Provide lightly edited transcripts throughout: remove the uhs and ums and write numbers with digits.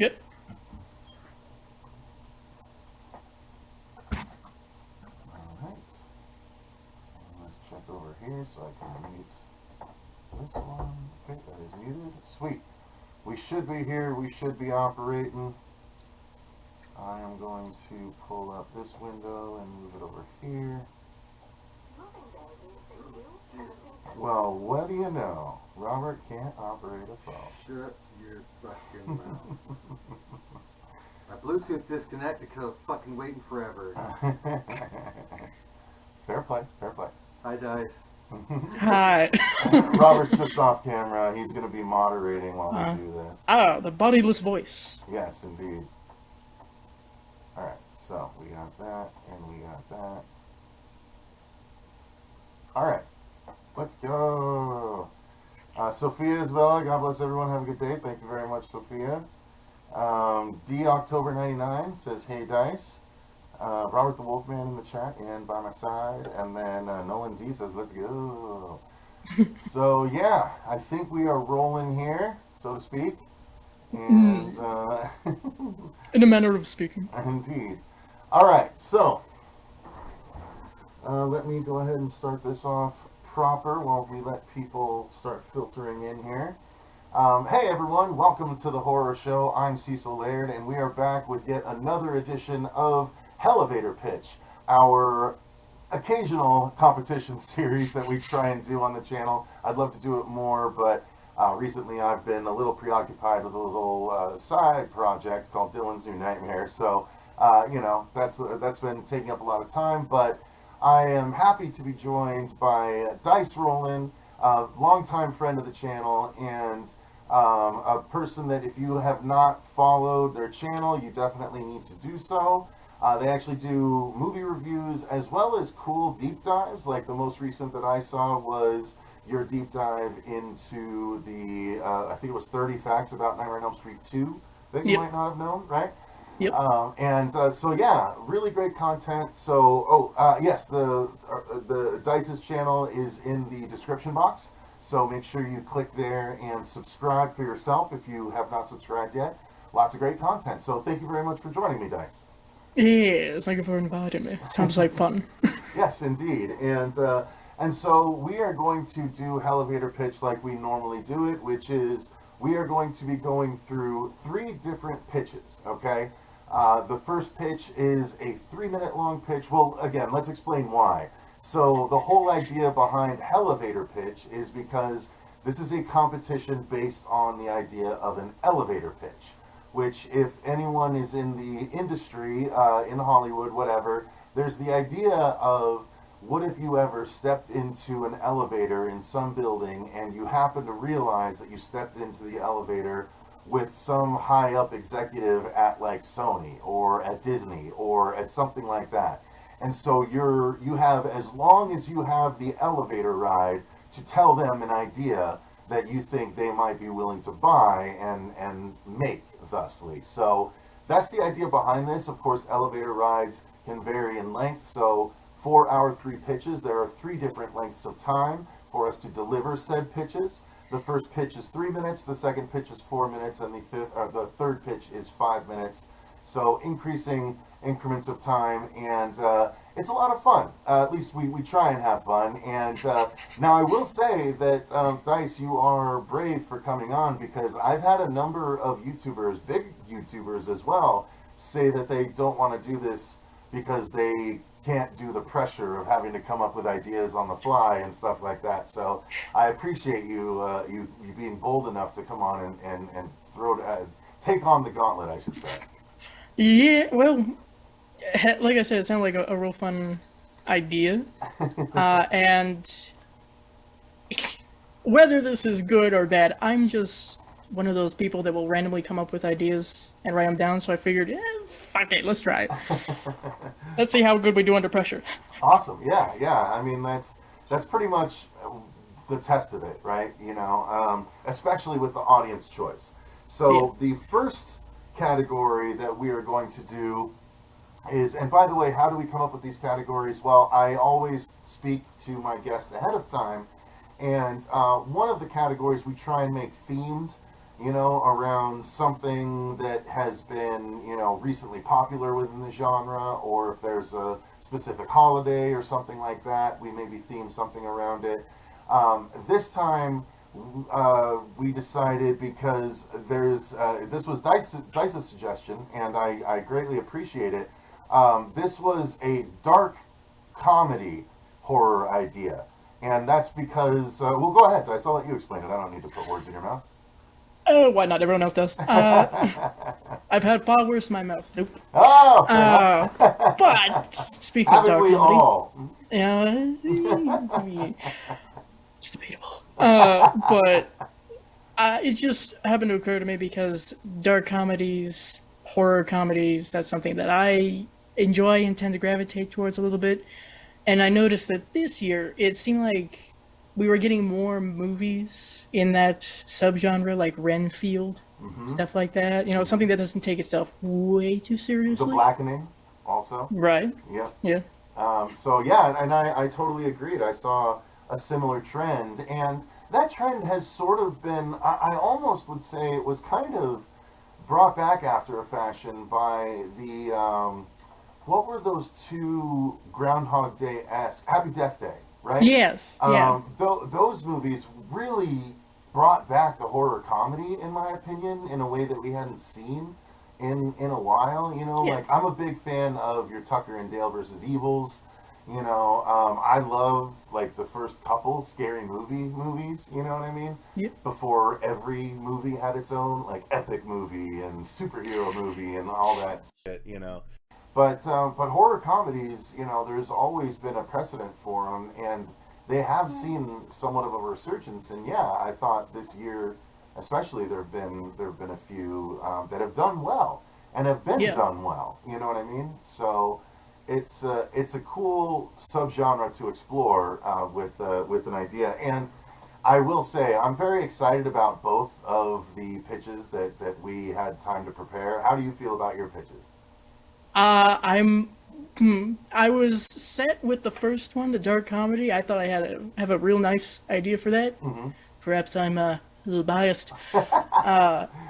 Yep. Alright. Let's check over here so I can mute this one. Okay, that is muted. Sweet. We should be here. We should be operating. I am going to pull up this window and move it over here. Well, what do you know? Robert can't operate a phone. Shut your fucking mouth. My Bluetooth disconnected because I was fucking waiting forever. Fair play, fair play. Hi, Dice. Hi. Robert's just off camera. He's going to be moderating while we do this. Oh, the bodiless voice. Yes, indeed. Alright, so we got that, and we got that. Alright, let's go. Sophia Isabella, God bless everyone. Have a good day. Thank you very much, Sophia. D October 99 says, hey Dice. Robert the Wolfman in the chat and by my side. And then Nolan D says, let's go. So yeah, I think we are rolling here, so to speak. And In a manner of speaking. indeed. Alright, so let me go ahead and start this off proper while we let people start filtering in here. Hey everyone, welcome to the Horror Show. I'm Cecil Laird, and we are back with yet another edition of Hellevator Pitch, our occasional competition series that we try and do on the channel. I'd love to do it more, but recently I've been a little preoccupied with a little side project called Dylan's New Nightmare, so you know, that's been taking up a lot of time, but I am happy to be joined by Dice Rollen, a longtime friend of the channel, and a person that if you have not followed their channel, you definitely need to do so. They actually do movie reviews as well as cool deep dives. Like the most recent that I saw was your deep dive into the, I think it was 30 Facts About Nightmare on Elm Street 2 that you might not have known, right? Yep. So yeah, really great content. So, yes, the Dice's channel is in the description box. So make sure you click there and subscribe for yourself if you have not subscribed yet. Lots of great content. So thank you very much for joining me, Dice. Yes, thank you for inviting me. Sounds like fun. Yes, indeed. And so we are going to do Hellevator Pitch like we normally do it, which is we are going to be going through 3 different pitches, okay? The first pitch is a 3-minute long pitch. Well, again, let's explain why. So the whole idea behind Hellevator Pitch is because this is a competition based on the idea of an elevator pitch, which if anyone is in the industry, in Hollywood, whatever, there's the idea of what if you ever stepped into an elevator in some building and you happen to realize that you stepped into the elevator with some high up executive at like Sony or at Disney or at something like that. And so you have, as long as you have the elevator ride to tell them an idea that you think they might be willing to buy and make thusly. So that's the idea behind this. Of course, elevator rides can vary in length. So for our 3 pitches, there are 3 different lengths of time for us to deliver said pitches. The first pitch is 3 minutes, the second pitch is 4 minutes, and the third pitch is 5 minutes. So increasing increments of time, and it's a lot of fun. At least we try and have fun. And now I will say that, Dice, you are brave for coming on, because I've had a number of YouTubers, big YouTubers as well, say that they don't want to do this because they can't do the pressure of having to come up with ideas on the fly and stuff like that. So I appreciate you you being bold enough to come on and take on the gauntlet, I should say. Yeah, well, like I said, it sounded like a real fun idea. And whether this is good or bad, I'm just one of those people that will randomly come up with ideas and write them down, so I figured, fuck it, let's try it. Let's see how good we do under pressure. Awesome, yeah. I mean, that's pretty much the test of it, right? You know, especially with the audience choice. So the first category that we are going to do is, and by the way, how do we come up with these categories? Well, I always speak to my guests ahead of time, and one of the categories we try and make themed you know, around something that has been, you know, recently popular within the genre, or if there's a specific holiday or something like that, we maybe theme something around it. This time, we decided because this was Dice's suggestion, and I greatly appreciate it. This was a dark comedy horror idea, and that's because well, go ahead, Dice. I'll let you explain it. I don't need to put words in your mouth. Why not? Everyone else does. I've had far worse in my mouth. Nope. Oh, fair enough. But speaking of Haven't dark we comedy, all? it's debatable. But it just happened to occur to me because dark comedies, horror comedies, that's something that I enjoy and tend to gravitate towards a little bit. And I noticed that this year it seemed like we were getting more movies in that subgenre, like Renfield, stuff like that. You know, something that doesn't take itself way too The seriously. Blackening, also. Right. Yep. Yeah. So yeah, and I totally agreed. I saw a similar trend, and that trend has sort of been, I almost would say it was kind of brought back after a fashion by the, what were those two Groundhog Day-esque, Happy Death Day, right? Yes. Yeah. Those movies really brought back the horror comedy, in my opinion, in a way that we hadn't seen in a while. You know, Yeah. like I'm a big fan of your Tucker and Dale versus Evils. You know, I loved like the first couple scary movies. You know what I mean? Yep. Before every movie had its own like epic movie and superhero movie and all that shit. You know. But horror comedies, you know, there's always been a precedent for them, and they have seen somewhat of a resurgence. And yeah, I thought this year, especially, there've been a few that have done well and have been Yeah. done well. You know what I mean? So it's a cool subgenre to explore with an idea. And I will say I'm very excited about both of the pitches that we had time to prepare. How do you feel about your pitches? I was set with the first one, the dark comedy. I thought I have a real nice idea for that. Perhaps I'm a little biased.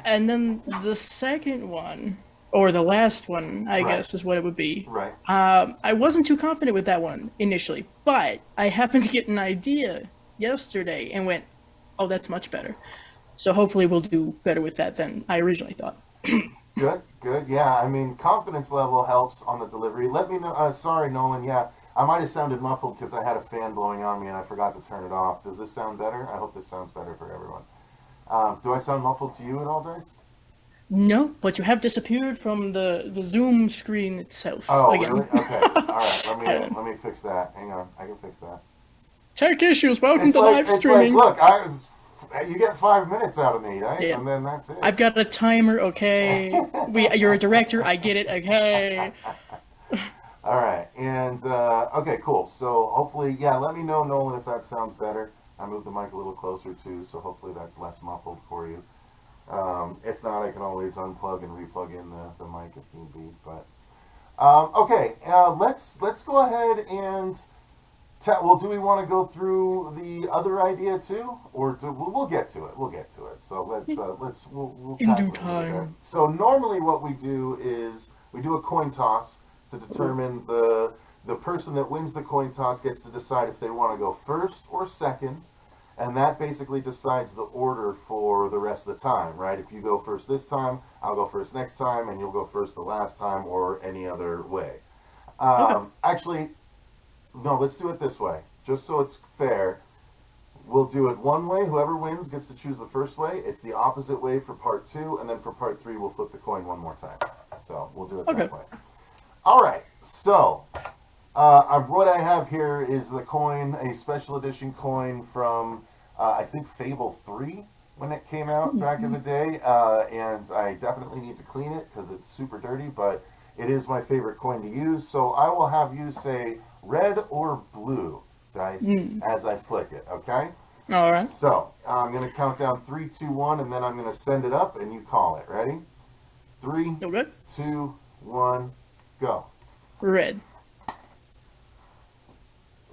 And then the second one, or the last one, I Right. guess is what it would be. Right. I wasn't too confident with that one initially, but I happened to get an idea yesterday and went, "Oh, that's much better." So hopefully we'll do better with that than I originally thought. Good. Yeah, I mean, confidence level helps on the delivery. Let me know. Sorry, Nolan. Yeah, I might have sounded muffled because I had a fan blowing on me and I forgot to turn it off. Does this sound better? I hope this sounds better for everyone. Do I sound muffled to you at all, Dice? No, but you have disappeared from the Zoom screen itself Oh, again. really? Okay. All right. Let me fix that. Hang on. I can fix that. Tech issues. Welcome It's to like, live it's streaming. like, look, you get 5 minutes out of me, Dice, Yeah. and then that's it. I've got a timer. Okay, you're a director. I get it. Okay. All right, and okay, cool. So hopefully, yeah, let me know, Nolan, if that sounds better. I moved the mic a little closer too, so hopefully that's less muffled for you. If not, I can always unplug and replug in the mic if need be. But okay, let's go ahead and well, do we want to go through the other idea too, or we'll get to it? We'll get to it. So we'll In tackle due it a little time. bit. So normally, what we do is we do a coin toss to determine the person that wins the coin toss gets to decide if they want to go first or second, and that basically decides the order for the rest of the time, right? If you go first this time, I'll go first next time, and you'll go first the last time, or any other way. Actually, no, let's do it this way, just so it's fair. We'll do it one way. Whoever wins gets to choose the first way. It's the opposite way for part 2, and then for part 3, we'll flip the coin one more time. So we'll do it that way. All right. So what I have here is the coin, a special edition coin from I think Fable 3 when it came out back in the day, and I definitely need to clean it because it's super dirty, but it is my favorite coin to use. So I will have you say red or blue, Dice, as I flick it, okay? All right. So I'm going to count down 3, 2, 1, and then I'm going to send it up, and you call it. Ready? 3, Okay. 2, 1, go. Red.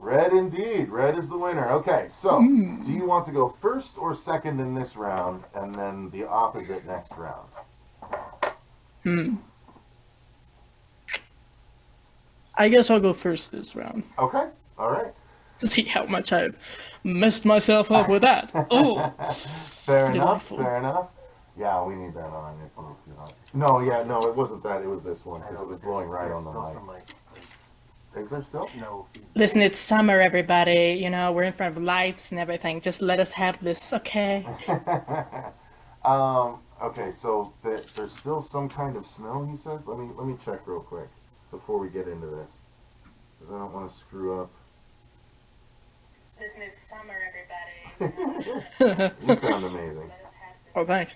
Red indeed. Red is the winner. Okay, so do you want to go first or second in this round, and then the opposite next round? I guess I'll go first this round. Okay, all right. To see how much I've messed myself up with that. Oh, Fair Delightful. enough, fair enough. Yeah, we need that on. It's a little too hot. No, yeah, no, it wasn't that. It was this one, because it was blowing right on the mic. Is there still? No. listen, it's summer, everybody. You know, we're in front of lights and everything. Just let us have this, okay? Okay, so there's still some kind of snow, he says. Let me check real quick before we get into this, because I don't want to screw up. Listen, it's summer, everybody. You sound amazing. Oh, thanks.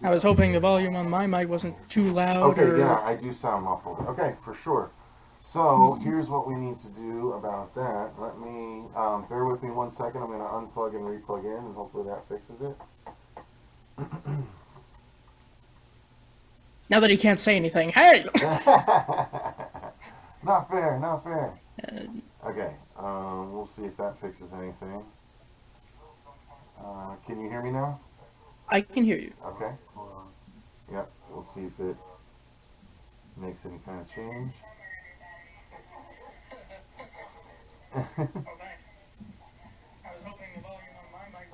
I was hoping the volume on my mic wasn't too loud. Okay, or... yeah, I do sound muffled. Okay, for sure. So here's what we need to do about that. Let me bear with me 1 second. I'm going to unplug and replug in, and hopefully that fixes it. Now that he can't say anything, hey! Not fair, not fair. Okay, we'll see if that fixes anything. Can you hear me now? I can hear you. Okay. Yep, we'll see if it makes any kind of change.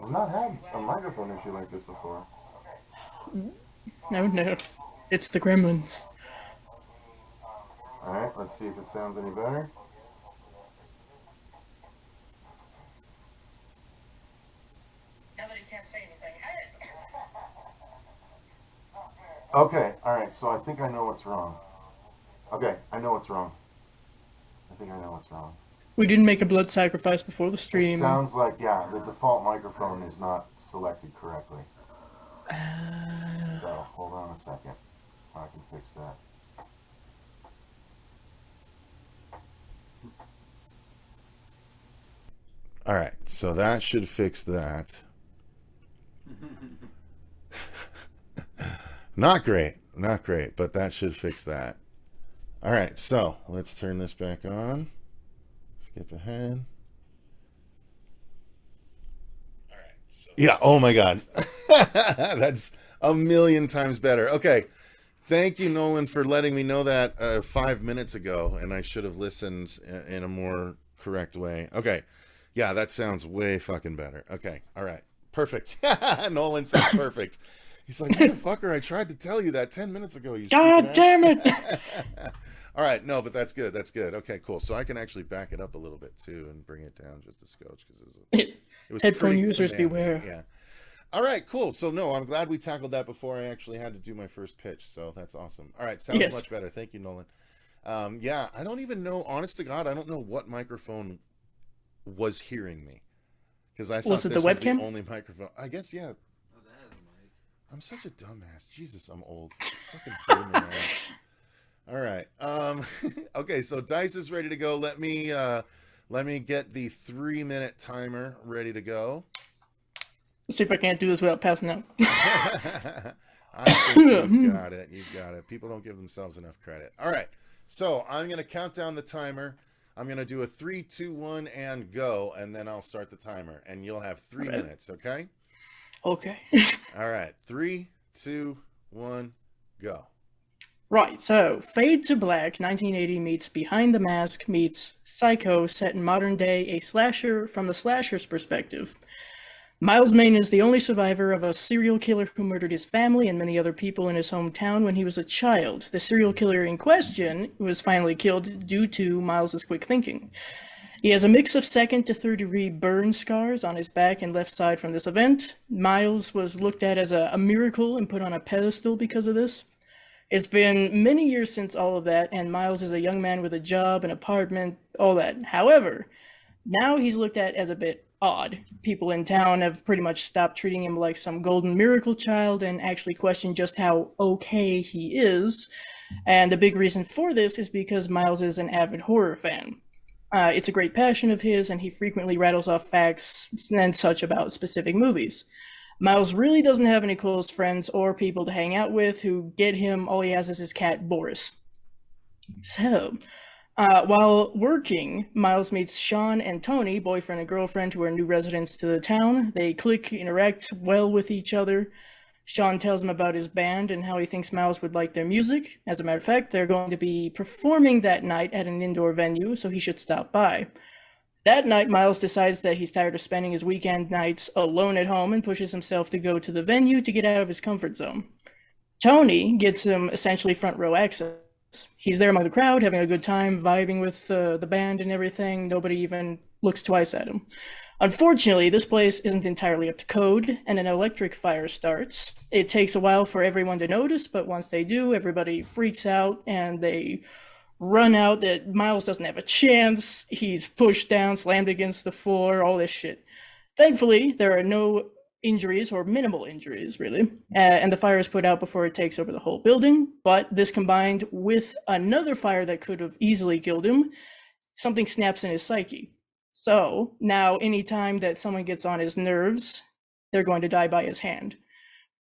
I've not had a microphone issue like this before. No. It's the gremlins. Alright, let's see if it sounds any better. Now that he can't say anything, hey! Okay, alright, so I think I know what's wrong. Okay, I know what's wrong. I think I know what's wrong. We didn't make a blood sacrifice before the It stream. sounds like, yeah, the default microphone is not selected correctly. So, hold on a second. I can fix that. Alright, so that should fix that. Not great, but that should fix that. Alright, so let's turn this back on. Skip ahead. Alright, so yeah, oh my god. That's a million times better. Okay. Thank you, Nolan, for letting me know that 5 minutes ago, and I should have listened in a more correct way. Okay. Yeah, that sounds way fucking better. Okay. All right. Perfect. Nolan says perfect. He's like, motherfucker, I tried to tell you that 10 minutes ago. You God damn it! All right. No, but that's good. That's good. Okay, cool. So I can actually back it up a little bit, too, and bring it down just a scotch. It was Headphone pretty users demanding. beware. Yeah. All right, cool. So, no, I'm glad we tackled that before I actually had to do my first pitch. So that's awesome. All right, sounds Yes. much better. Thank you, Nolan. Yeah, I don't even know, honest to God, I don't know what microphone was hearing me. Because I thought Was it this the was webcam? the only microphone. I guess, yeah. Oh, that is a mic. I'm such a dumbass. Jesus, I'm old. Fucking boomer ass. All right. Okay, so Dice is ready to go. Let me get the 3-minute timer ready to go. Let's see if I can't do this without passing out. I think you've got it. You've got it. People don't give themselves enough credit. All right. So I'm going to count down the timer. I'm going to do a 3, 2, 1, and go, and then I'll start the timer. And you'll have 3 All right. minutes, okay? Okay. All right. 3, 2, 1, go. Right, so Fade to Black 1980 meets Behind the Mask meets Psycho set in modern day, a slasher from the slasher's perspective. Miles Main is the only survivor of a serial killer who murdered his family and many other people in his hometown when he was a child. The serial killer in question was finally killed due to Miles's quick thinking. He has a mix of second to third degree burn scars on his back and left side from this event. Miles was looked at as a miracle and put on a pedestal because of this. It's been many years since all of that, and Miles is a young man with a job, an apartment, all that. However, now he's looked at as a bit odd. People in town have pretty much stopped treating him like some golden miracle child and actually question just how okay he is. And the big reason for this is because Miles is an avid horror fan. It's a great passion of his, and he frequently rattles off facts and such about specific movies. Miles really doesn't have any close friends or people to hang out with who get him. All he has is his cat, Boris. So, While working, Miles meets Sean and Tony, boyfriend and girlfriend, who are new residents to the town. They click, interact well with each other. Sean tells him about his band and how he thinks Miles would like their music. As a matter of fact, they're going to be performing that night at an indoor venue, so he should stop by. That night, Miles decides that he's tired of spending his weekend nights alone at home and pushes himself to go to the venue to get out of his comfort zone. Tony gets him essentially front row access. He's there among the crowd, having a good time, vibing with the band and everything. Nobody even looks twice at him. Unfortunately, this place isn't entirely up to code, and an electric fire starts. It takes a while for everyone to notice, but once they do, everybody freaks out and they run out. That Miles doesn't have a chance. He's pushed down, slammed against the floor, all this shit. Thankfully, there are no injuries, or minimal injuries, really, and the fire is put out before it takes over the whole building. But this combined with another fire that could have easily killed him, something snaps in his psyche. So now anytime that someone gets on his nerves, they're going to die by his hand.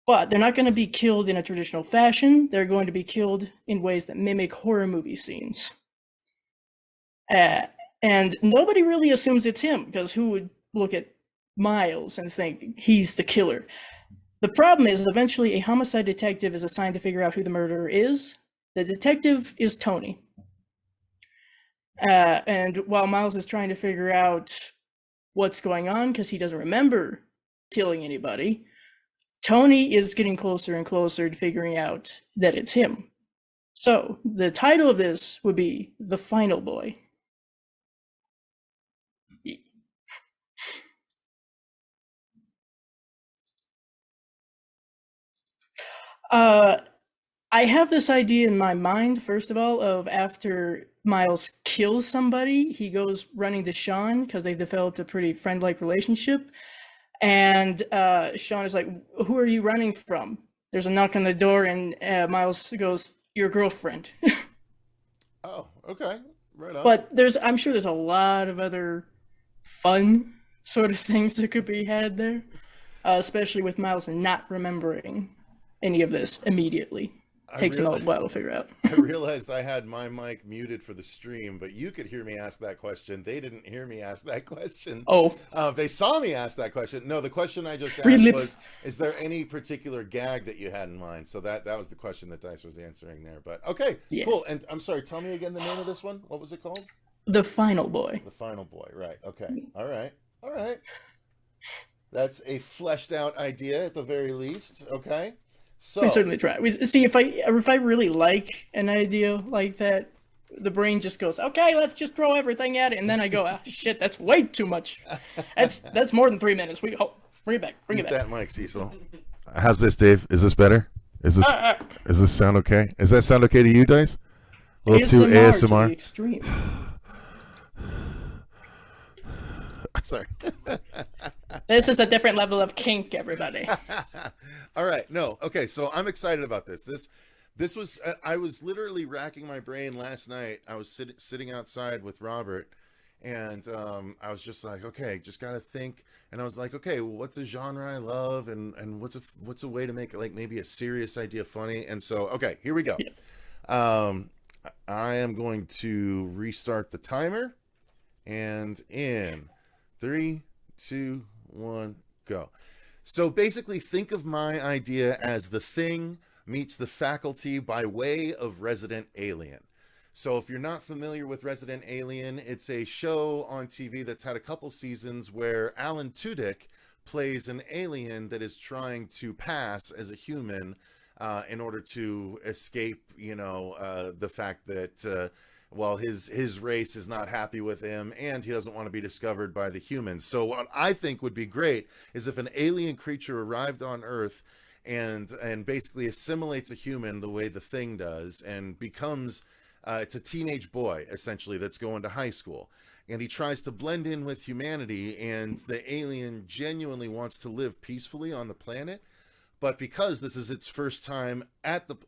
But they're not going to be killed in a traditional fashion. They're going to be killed in ways that mimic horror movie scenes. And nobody really assumes it's him, because who would look at Miles and think he's the killer? The problem is, eventually a homicide detective is assigned to figure out who the murderer is. The detective is Tony. And while Miles is trying to figure out what's going on, because he doesn't remember killing anybody, Tony is getting closer and closer to figuring out that it's him. So the title of this would be The Final Boy. I have this idea in my mind, first of all, of after Miles kills somebody, he goes running to Sean, because they've developed a pretty friend-like relationship. And Sean is like, "Who are you running from?" There's a knock on the door, and Miles goes, "Your girlfriend." Oh, okay. Right on. But I'm sure there's a lot of other fun sort of things that could be had there, especially with Miles not remembering any of this immediately. Takes him a while to figure out. I realized I had my mic muted for the stream, but you could hear me ask that question. They didn't hear me ask that question. Oh. They saw me ask that question. No, the question I just asked was, is there any particular gag that you had in mind? So that was the question that Dice was answering there. But okay, yes. Cool. And I'm sorry, tell me again the name of this one. What was it called? The Final Boy. The Final Boy, right. Okay. All right. That's a fleshed out idea at the very least. Okay. So, we certainly try. We see if I really like an idea like that, the brain just goes, "Okay, let's just throw everything at it," and then I go, "Ah, shit, that's way too much. That's more than 3 minutes. Bring it back. Bring it back." That mic, Cecil. How's this, Dave? Is this better? Is this sound okay? Does that sound okay to you, Dice? A little too ASMR. To the extreme. Sorry. This is a different level of kink, everybody. All right. No. Okay. So I'm excited about this. This was, I was literally racking my brain last night. I was sitting outside with Robert, and I was just like, okay, just got to think. And I was like, okay, well, what's a genre I love, and what's a way to make it like maybe a serious idea funny? And so, okay, here we go. Yeah. I am going to restart the timer, and in 3, 2, 1, go. So basically, think of my idea as The Thing meets The Faculty by way of Resident Alien. So if you're not familiar with Resident Alien, it's a show on TV that's had a couple seasons where Alan Tudyk plays an alien that is trying to pass as a human in order to escape, the fact that well, his race is not happy with him, and he doesn't want to be discovered by the humans. So what I think would be great is if an alien creature arrived on Earth and basically assimilates a human the way the Thing does, and becomes it's a teenage boy essentially that's going to high school, and he tries to blend in with humanity, and the alien genuinely wants to live peacefully on the planet. But because this is its first time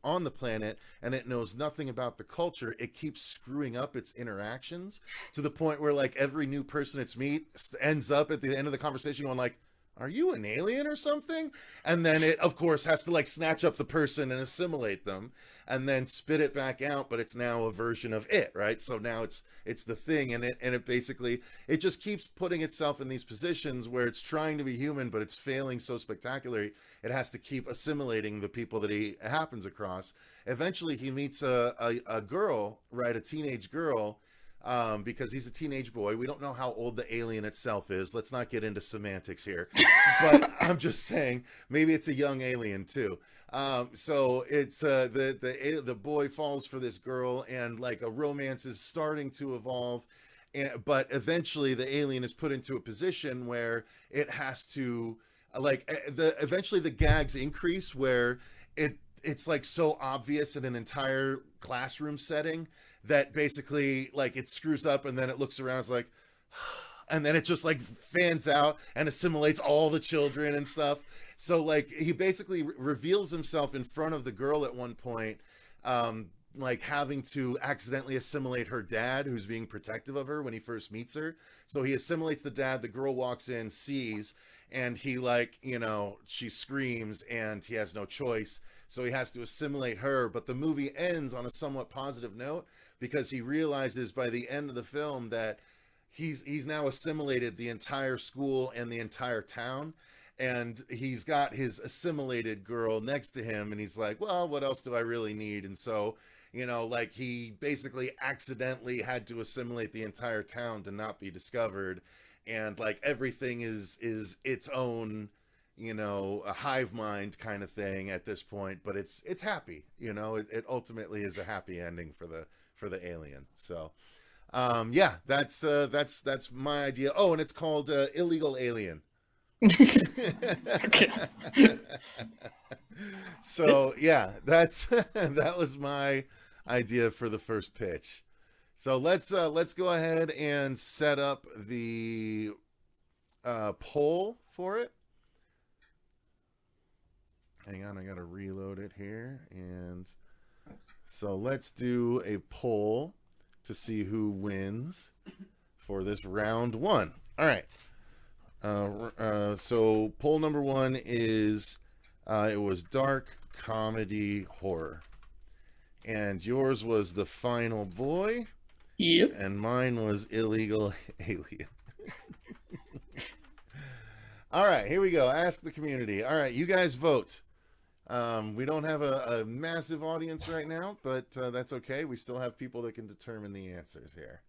on the planet, and it knows nothing about the culture, it keeps screwing up its interactions to the point where, like, every new person it's meet ends up at the end of the conversation going like, are you an alien or something? And then it, of course, has to like snatch up the person and assimilate them and then spit it back out, but it's now a version of it, right? So now it's the thing, and it basically, it just keeps putting itself in these positions where it's trying to be human, but it's failing so spectacularly, it has to keep assimilating the people that he happens across. Eventually he meets a girl, right, a teenage girl, because he's a teenage boy. We don't know how old the alien itself is. Let's not get into semantics here. But I'm just saying, maybe it's a young alien too. So it's the boy falls for this girl, and like a romance is starting to evolve. But eventually the alien is put into a position where it has to eventually the gags increase where it's like so obvious in an entire classroom setting that basically like it screws up, and then it looks around, it's like, and then it just like fans out and assimilates all the children and stuff. So like he basically reveals himself in front of the girl at one point, like having to accidentally assimilate her dad, who's being protective of her when he first meets her. So he assimilates the dad, the girl walks in, sees, and he like, you know, she screams and he has no choice. So he has to assimilate her. But the movie ends on a somewhat positive note, because he realizes by the end of the film that he's now assimilated the entire school and the entire town, and he's got his assimilated girl next to him, and he's like, well, what else do I really need? And so, you know, like he basically accidentally had to assimilate the entire town to not be discovered, and like everything is its own, you know, a hive mind kind of thing at this point, but it's happy, you know, it ultimately is a happy ending for the alien. So yeah, that's my idea. Oh, and it's called Illegal Alien. Okay. So yeah, that was my idea for the first pitch. So let's go ahead and set up the poll for it. Hang on, I gotta reload it here. And so let's do a poll to see who wins for this round one. All right. So poll number one is it was dark comedy horror, and yours was The Final Boy. Yep. And mine was Illegal Alien. All right, here we go. Ask the community. All right, you guys vote. We don't have a massive audience right now, but that's okay. We still have people that can determine the answers here.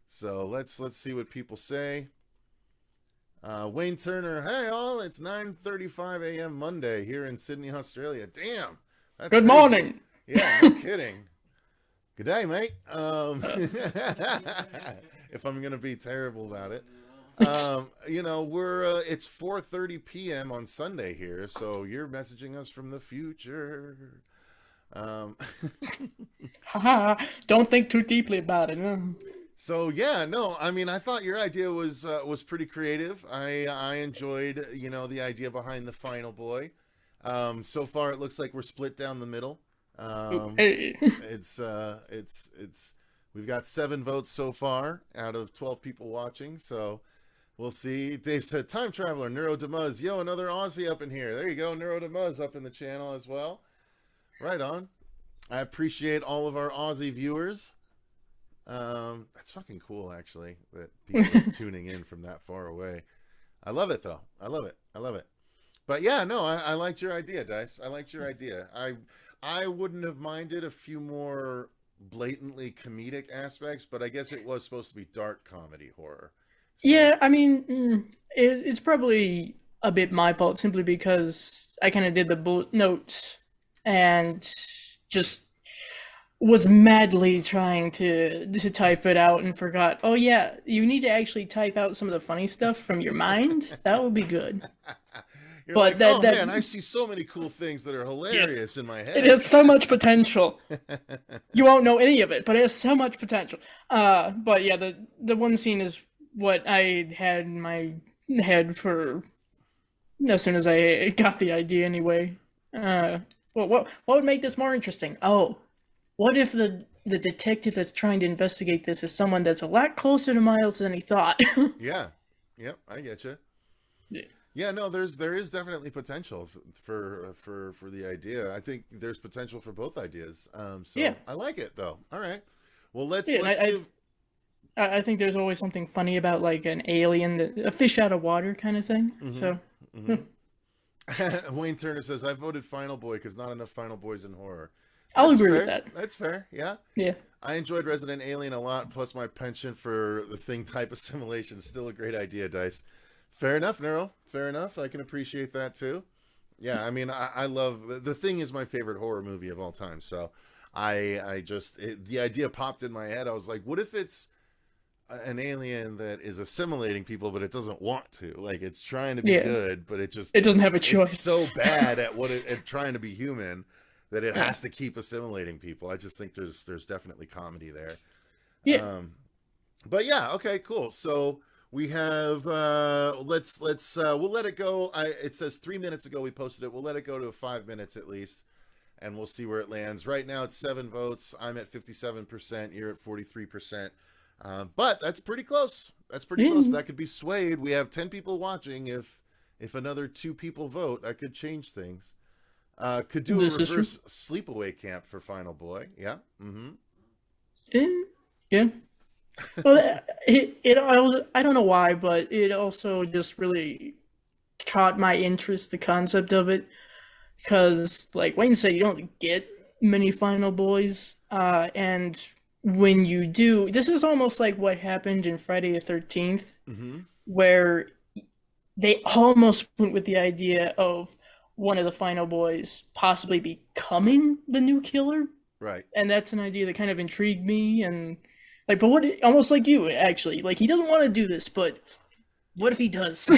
So let's see what people say. Wayne Turner, hey all, it's 9:35 a.m. Monday here in Sydney, Australia. Damn. That's Good crazy. morning. Yeah, no kidding. Good day, mate. If I'm gonna be terrible about it. You know, we're it's 4:30 p.m. on Sunday here, so you're messaging us from the future. Haha. Don't think too deeply about it. No. So yeah, no, I mean, I thought your idea was pretty creative. I enjoyed, you know, the idea behind The Final Boy. So far it looks like we're split down the middle. Hey. It's we've got 7 votes so far out of 12 people watching, so we'll see. Dave said, time traveler, Neuro Demuz. Yo, another Aussie up in here. There you go, Neuro Demuz up in the channel as well. Right on. I appreciate all of our Aussie viewers. That's fucking cool, actually, that people are tuning in from that far away. I love it, though. I love it. But yeah, no, I liked your idea, Dice. I liked your idea. I wouldn't have minded a few more blatantly comedic aspects, but I guess it was supposed to be dark comedy horror. So. Yeah, I mean, it's probably a bit my fault simply because I kind of did the bullet notes and just was madly trying to type it out and forgot. Oh yeah, you need to actually type out some of the funny stuff from your mind. That would be good. You're But like, that man, I see so many cool things that are hilarious in my head. It has so much potential. You won't know any of it, but it has so much potential. But yeah, the one scene is what I had in my head for as soon as I got the idea anyway. Well, what would make this more interesting? Oh, what if the detective that's trying to investigate this is someone that's a lot closer to Miles than he thought? Yeah. Yep, I get you. Yeah. Yeah, no, there is definitely potential for the idea. I think there's potential for both ideas. So Yeah. I like it though. All right. Well, Yeah, and let's give. I think there's always something funny about like an alien, a fish out of water kind of thing. So Wayne Turner says, "I voted Final Boy because not enough Final Boys in horror." I'll That's agree fair. with that. That's fair. Yeah. Yeah. I enjoyed Resident Alien a lot. Plus, my penchant for the thing type assimilation is still a great idea, Dice. Fair enough, Neural. Fair enough. I can appreciate that too. Yeah, I mean, I love the thing is my favorite horror movie of all time. So, the idea popped in my head. I was like, what if it's an alien that is assimilating people, but it doesn't want to? Like, it's trying to be good, but it doesn't have a it's choice. so bad at trying to be human that it has to keep assimilating people. I just think there's definitely comedy there. Yeah. But yeah, okay, cool. So we have let's we'll let it go. It says 3 minutes ago we posted it. We'll let it go to 5 minutes at least, and we'll see where it lands. Right now it's 7 votes. I'm at 57%. You're at 43%. But that's pretty close. That's pretty close. That could be swayed. We have 10 people watching. If another 2 people vote, that could change things. Could do a reverse sleepaway camp for Final Boy. Yeah. Yeah. Well, I don't know why, but it also just really caught my interest, the concept of it, because like Wayne said, you don't get many Final Boys, and when you do, this is almost like what happened in Friday the 13th, where they almost went with the idea of one of the Final Boys possibly becoming the new killer. Right. And that's an idea that kind of intrigued me, and like, but almost like you, actually, like he doesn't want to do this, but what if he does?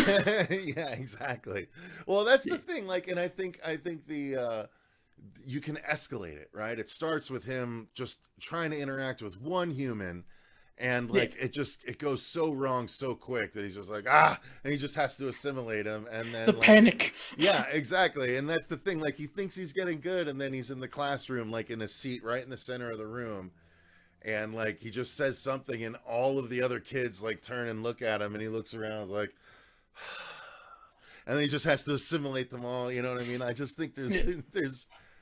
Yeah, exactly. Well, that's the thing. Like, and I think the you can escalate it, right? It starts with him just trying to interact with one human, and like it goes so wrong so quick that he's just like and he just has to assimilate him, and then the panic. Yeah, exactly. And that's the thing. Like, he thinks he's getting good, and then he's in the classroom, like in a seat right in the center of the room, and like he just says something, and all of the other kids like turn and look at him, and he looks around like, and then he just has to assimilate them all. You know what I mean? I just think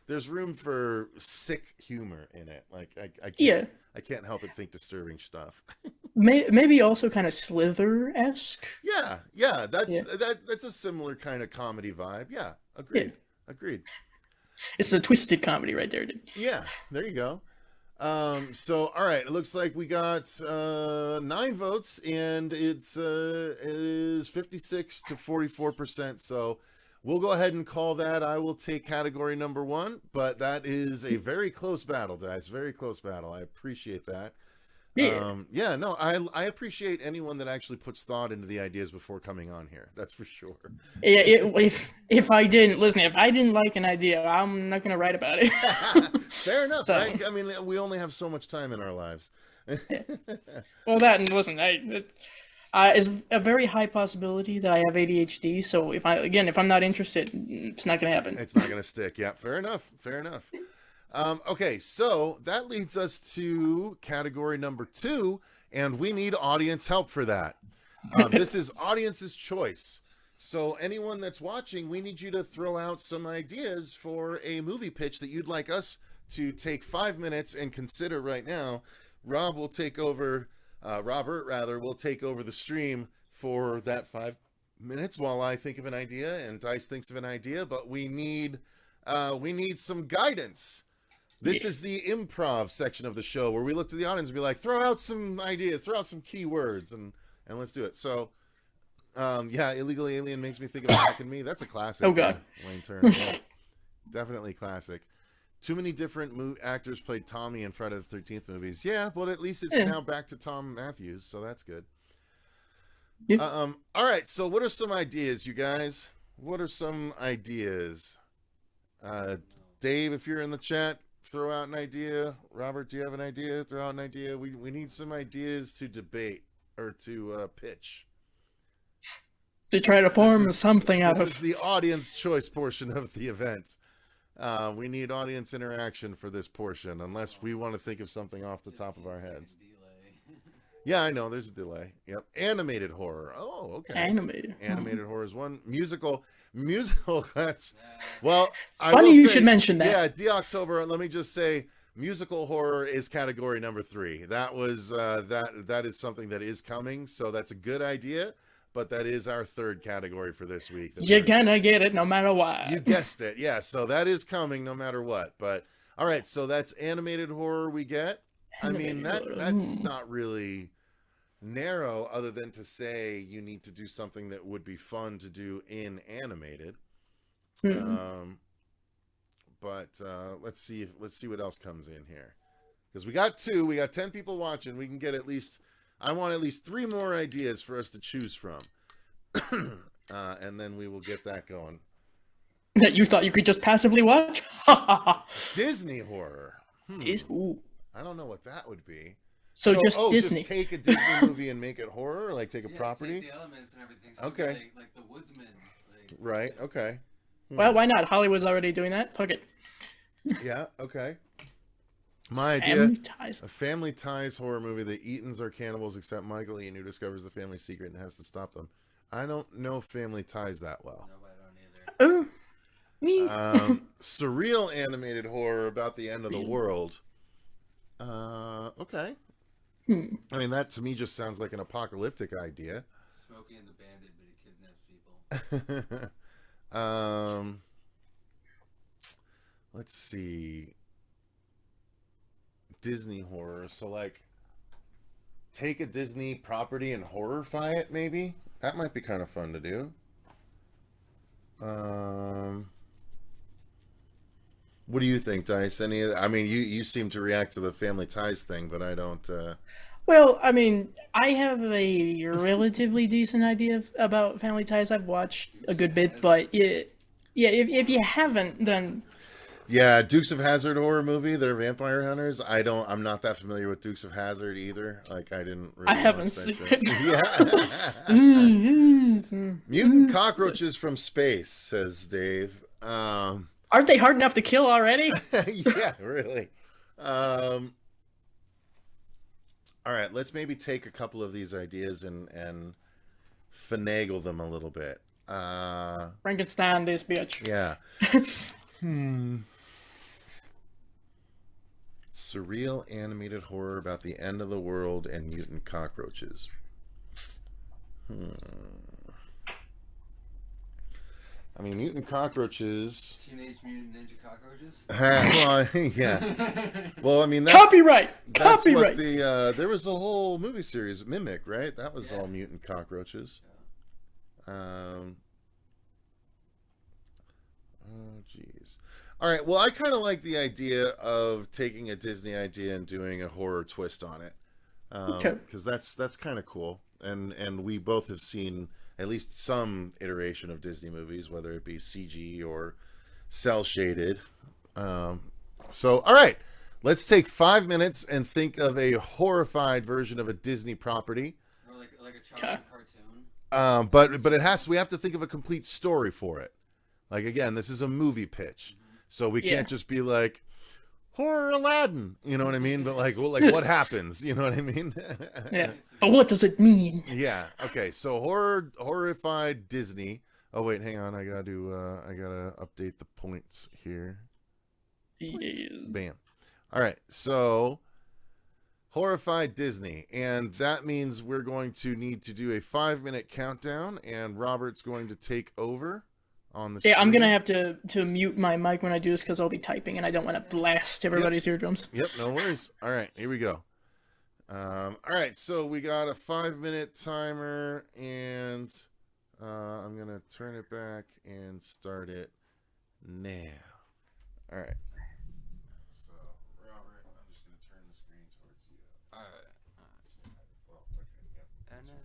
there's room for sick humor in it. Like I can't help but think disturbing stuff. Maybe also kind of Slither-esque. Yeah, that's a similar kind of comedy vibe. Yeah, agreed. It's a twisted comedy right there, dude. Yeah, there you go. So all right, it looks like we got 9 votes, and it is 56 to 44%. So we'll go ahead and call that. I will take category number 1, but that is a very close battle, guys. Very close battle. I appreciate that. Yeah. No, I appreciate anyone that actually puts thought into the ideas before coming on here. That's for sure. Yeah, if I didn't like an idea, I'm not gonna write about it. Fair enough, right? I mean, we only have so much time in our lives. Well, that, and listen, it's a very high possibility that I have ADHD. So if I'm not interested, it's not gonna happen. It's not gonna stick. Yeah, fair enough. Okay, so that leads us to category number 2, and we need audience help for that. This is audience's choice. So anyone that's watching, we need you to throw out some ideas for a movie pitch that you'd like us to take 5 minutes and consider right now. Robert will take over the stream for that 5 minutes while I think of an idea and Dice thinks of an idea, but we need some guidance. This is the improv section of the show where we look to the audience and be like, throw out some ideas, throw out some keywords, and let's do it. So, Illegal Alien makes me think of Back and Me. That's a classic. Oh, God. Wayne Turner. Yeah. Definitely classic. Too many different actors played Tommy in Friday the 13th movies. Yeah, but at least it's now back to Tom Matthews, so that's good. Yeah. All right, so what are some ideas, you guys? What are some ideas? Dave, if you're in the chat, throw out an idea. Robert, do you have an idea? Throw out an idea. We need some ideas to debate or to pitch. To try to form something out of. This is the audience choice portion of the event. We need audience interaction for this portion, unless we want to think of something off the top of our heads. Yeah, I know. There's a delay. Yep. Animated horror. Oh, okay. Animated. Animated horror is one. Musical. That's well. I Funny will you say, should mention that. Yeah, D-October. Let me just say, musical horror is category number 3. That was that is something that is coming. So that's a good idea. But that is our 3rd category for this week. You're gonna get it no matter what. You guessed it. Yeah. So that is coming no matter what. But all right. So that's animated horror we get. I mean, that's not really narrow, other than to say you need to do something that would be fun to do in animated. But let's see what else comes in here, because we got 10 people watching. We can get I want at least 3 more ideas for us to choose from, and then we will get that going. That you thought you could just passively watch? Disney horror. Ooh. I don't know what that would be. So just Disney. Just take a Disney movie and make it horror, like take a property. Take the elements and everything. So Okay. Like the Woodsman. Right. Okay. Well, why not? Hollywood's already doing that. Fuck it. Yeah. Okay. My idea: Family Ties. a family ties horror movie. The Eatons are cannibals, except Michael Eaton, who discovers the family secret and has to stop them. I don't know Family Ties that well. No, I don't either. Oh, me. Surreal animated horror about the end of the world. Okay. I mean, that to me just sounds like an apocalyptic idea. Smokey and the Bandit, but he kidnaps people. Let's see. Disney horror. So, like, take a Disney property and horrify it, maybe? That might be kind of fun to do. What do you think, Dice? I mean, you seem to react to the Family Ties thing, but I don't. Well, I mean, I have a relatively decent idea about Family Ties. I've watched a good bit, but yeah, if you haven't, then Yeah, Dukes of Hazzard horror movie. They're vampire hunters. I'm not that familiar with Dukes of Hazzard either. Like, I didn't. Really I haven't watch that seen shit. it. Yeah. Mutant cockroaches from space, says Dave. Aren't they hard enough to kill already? Yeah, really. All right, let's maybe take a couple of these ideas and finagle them a little bit. Frankenstein, this bitch. Yeah. Surreal animated horror about the end of the world and mutant cockroaches. I mean, mutant cockroaches. Teenage Mutant Ninja Cockroaches. Well, yeah. Well, I mean, that's Copyright. That's Copyright. what there was a whole movie series, Mimic, right? That was all mutant cockroaches. Oh, jeez. All right. Well, I kind of like the idea of taking a Disney idea and doing a horror twist on it, Okay. because that's kind of cool. And we both have seen at least some iteration of Disney movies, whether it be CG or cell shaded. So, all right, let's take 5 minutes and think of a horrified version of a Disney property. Or like a Charlie cartoon. But we have to think of a complete story for it. Like, again, this is a movie pitch, so we can't just be like horror Aladdin, you know what I mean? But like what happens, you know what I mean? Yeah. But what does it mean? Yeah. Okay. So horrified Disney. Oh wait, hang on. I gotta update the points here. Yes. Bam. All right. So horrified Disney, and that means we're going to need to do a 5-minute countdown, and Robert's going to take over on the. Yeah, I'm screen. gonna have to mute my mic when I do this because I'll be typing and I don't want to blast everybody's eardrums. Yep. No worries. All right. Here we go. All right, so we got a 5-minute timer, and I'm going to turn it back and start it now. All right. So, Robert, I'm just going to turn the screen towards you. All right. Well, okay, yep. Too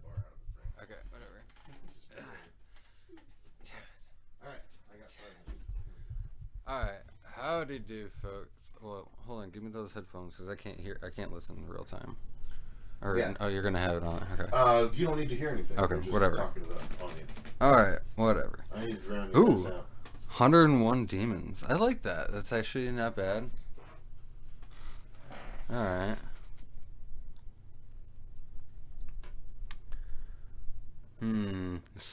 far out of the frame. Okay, whatever. All right, I got 5 minutes. All right. Howdy do, folks. Well, hold on. Give me those headphones because I can't listen in real time. Or, Yeah. Oh, you're gonna have it on. Okay. You don't need to hear anything. Okay, We're just whatever. talking to the audience. All right. Whatever. I need to drown you guys Ooh. out. 101 demons. I like that. That's actually not bad. All right.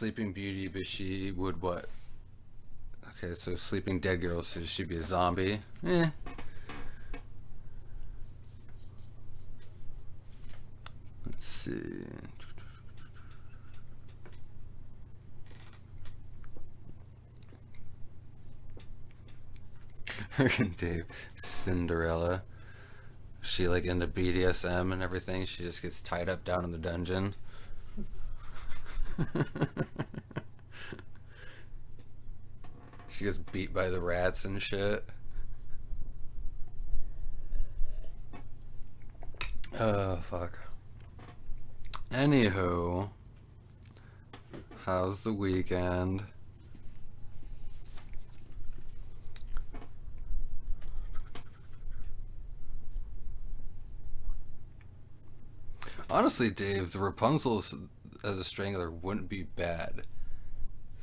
Sleeping Beauty, but she would what? Okay, so Sleeping Dead Girl, so she'd be a zombie. Eh. Let's see. Dave, Cinderella. She like into BDSM and everything. She just gets tied up down in the dungeon. She gets beat by the rats and shit. Oh fuck. Anywho, how's the weekend? Honestly, Dave, the Rapunzel as a strangler wouldn't be bad.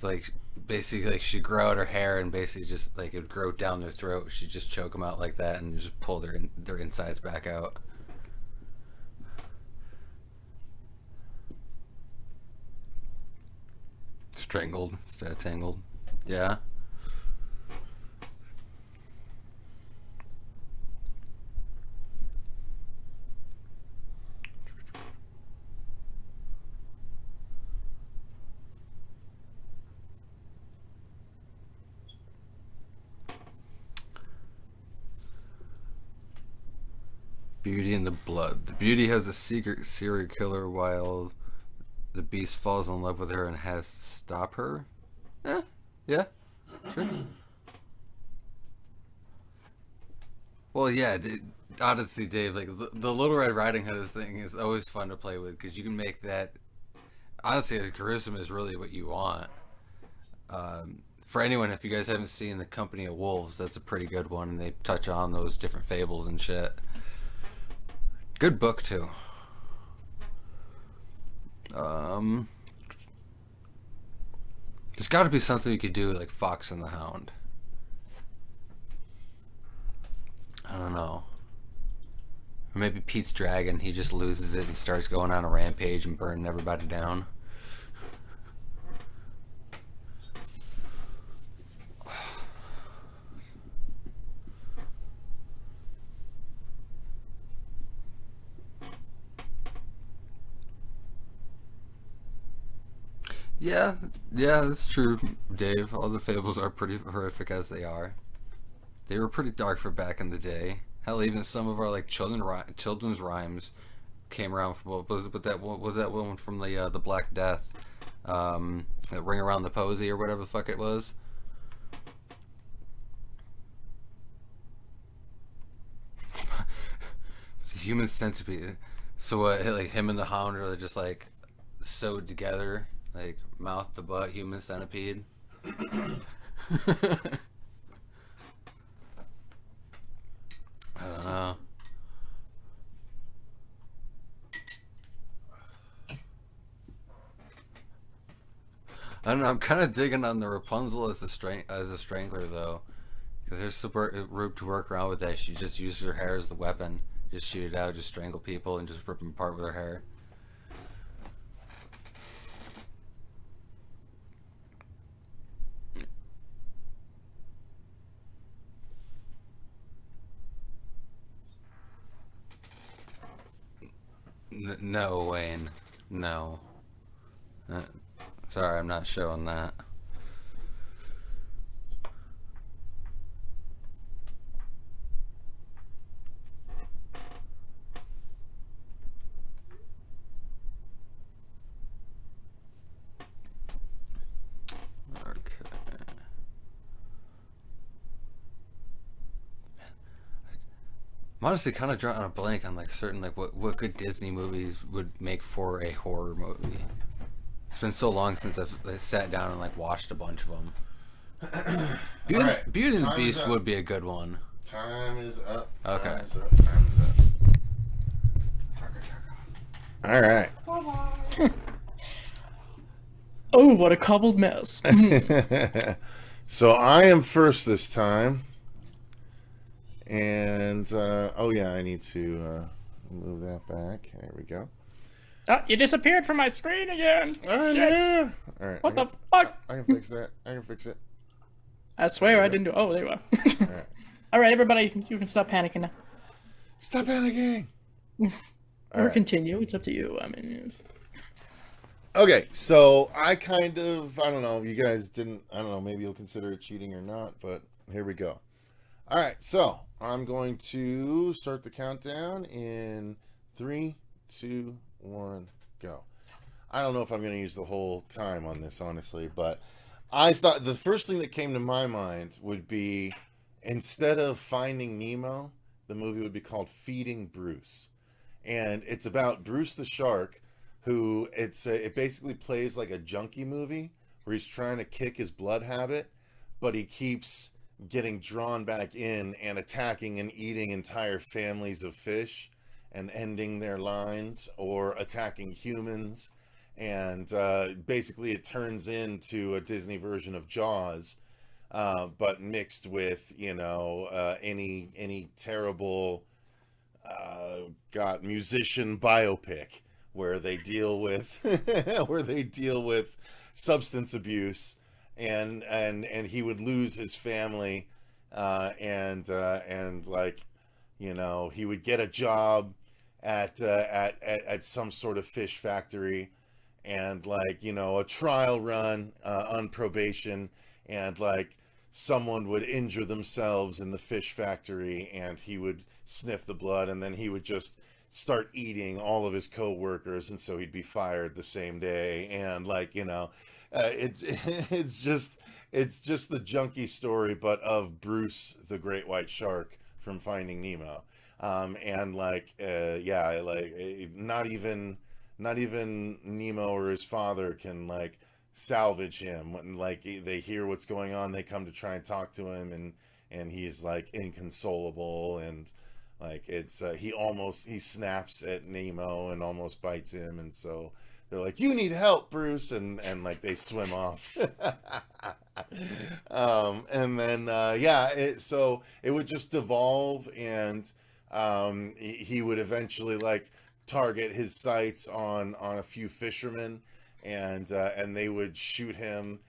Like, basically, like, she'd grow out her hair and basically just, like, it would grow down their throat. She'd just choke them out like that and just pull their insides back out. Strangled instead of tangled. Yeah. Beauty and the Blood. The Beauty has a secret serial killer while the Beast falls in love with her and has to stop her. Yeah, sure. Well, yeah, honestly, Dave, like the Little Red Riding Hood thing is always fun to play with because you can make that. Honestly, as gruesome as really what you want. For anyone, if you guys haven't seen The Company of Wolves, that's a pretty good one, and they touch on those different fables and shit. Good book too. There's got to be something you could do like Fox and the Hound. I don't know. Or maybe Pete's Dragon. He just loses it and starts going on a rampage and burning everybody down. Yeah, that's true, Dave. All the fables are pretty horrific as they are. They were pretty dark for back in the day. Hell, even some of our like children's rhymes came around from what was that one from the Black Death, Ring Around the Posy or whatever the fuck it was. Human Centipede. So like him and the Hound are just like sewed together. Like mouth to butt, human centipede. I don't know. I don't know. I'm kind of digging on the Rapunzel as a strangler though, because there's super room to work around with that. She just uses her hair as the weapon, just shoot it out, just strangle people, and just rip them apart with her hair. No, Wayne. No. Sorry, I'm not showing that. I'm honestly kind of drawing a blank on like certain like what good Disney movies would make for a horror movie. It's been so long since I've sat down and like watched a bunch of them. Beauty and the Beast would be a good one. Time is up. Okay. Time is up. All right. Oh, what a cobbled mess. So I am first this time. And, oh yeah, I need to move that back. There we go. Oh, you disappeared from my screen again. Oh, Shit. yeah. All right. What the fuck? I can fix that. I can fix it. I swear I didn't do. Oh, there you are. All right. All right, everybody, you can stop panicking now. Stop panicking. Or right. continue. It's up to you. I mean, yes. Okay, so I don't know, you guys didn't, I don't know, maybe you'll consider it cheating or not, but here we go. All right, so I'm going to start the countdown in 3, 2, 1, go. I don't know if I'm going to use the whole time on this, honestly, but I thought the first thing that came to my mind would be, instead of Finding Nemo, the movie would be called Feeding Bruce. And it's about Bruce the shark, who it basically plays like a junkie movie where he's trying to kick his blood habit, but he keeps getting drawn back in and attacking and eating entire families of fish and ending their lines, or attacking humans. And basically it turns into a Disney version of Jaws, but mixed with, any terrible musician biopic where they deal with substance abuse, and he would lose his family, and he would get a job at some sort of fish factory, and a trial run on probation, and someone would injure themselves in the fish factory, and he would sniff the blood, and then he would just start eating all of his co-workers, and so he'd be fired the same day. And it's just the junkie story, but of Bruce the great white shark from Finding Nemo. Not even Nemo or his father can salvage him. When they hear what's going on, they come to try and talk to him, and he's inconsolable, and he snaps at Nemo and almost bites him, and so they're like, "You need help, Bruce," and they swim off. And then so it would just devolve, and he would eventually target his sights on a few fishermen, and they would shoot him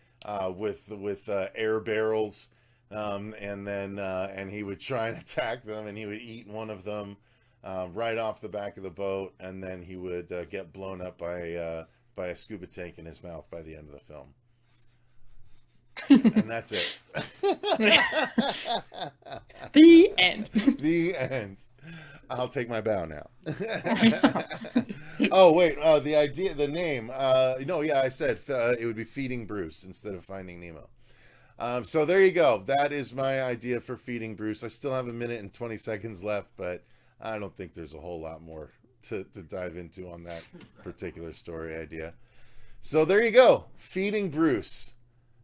with air barrels. And he would try and attack them, and he would eat one of them right off the back of the boat, and then he would get blown up by a scuba tank in his mouth by the end of the film. And that's it. The end. The end. I'll take my bow now. Oh, wait. The name. I said it would be Feeding Bruce instead of Finding Nemo. So there you go. That is my idea for Feeding Bruce. I still have 1 minute and 20 seconds left, but I don't think there's a whole lot more to dive into on that particular story idea. So there you go. Feeding Bruce.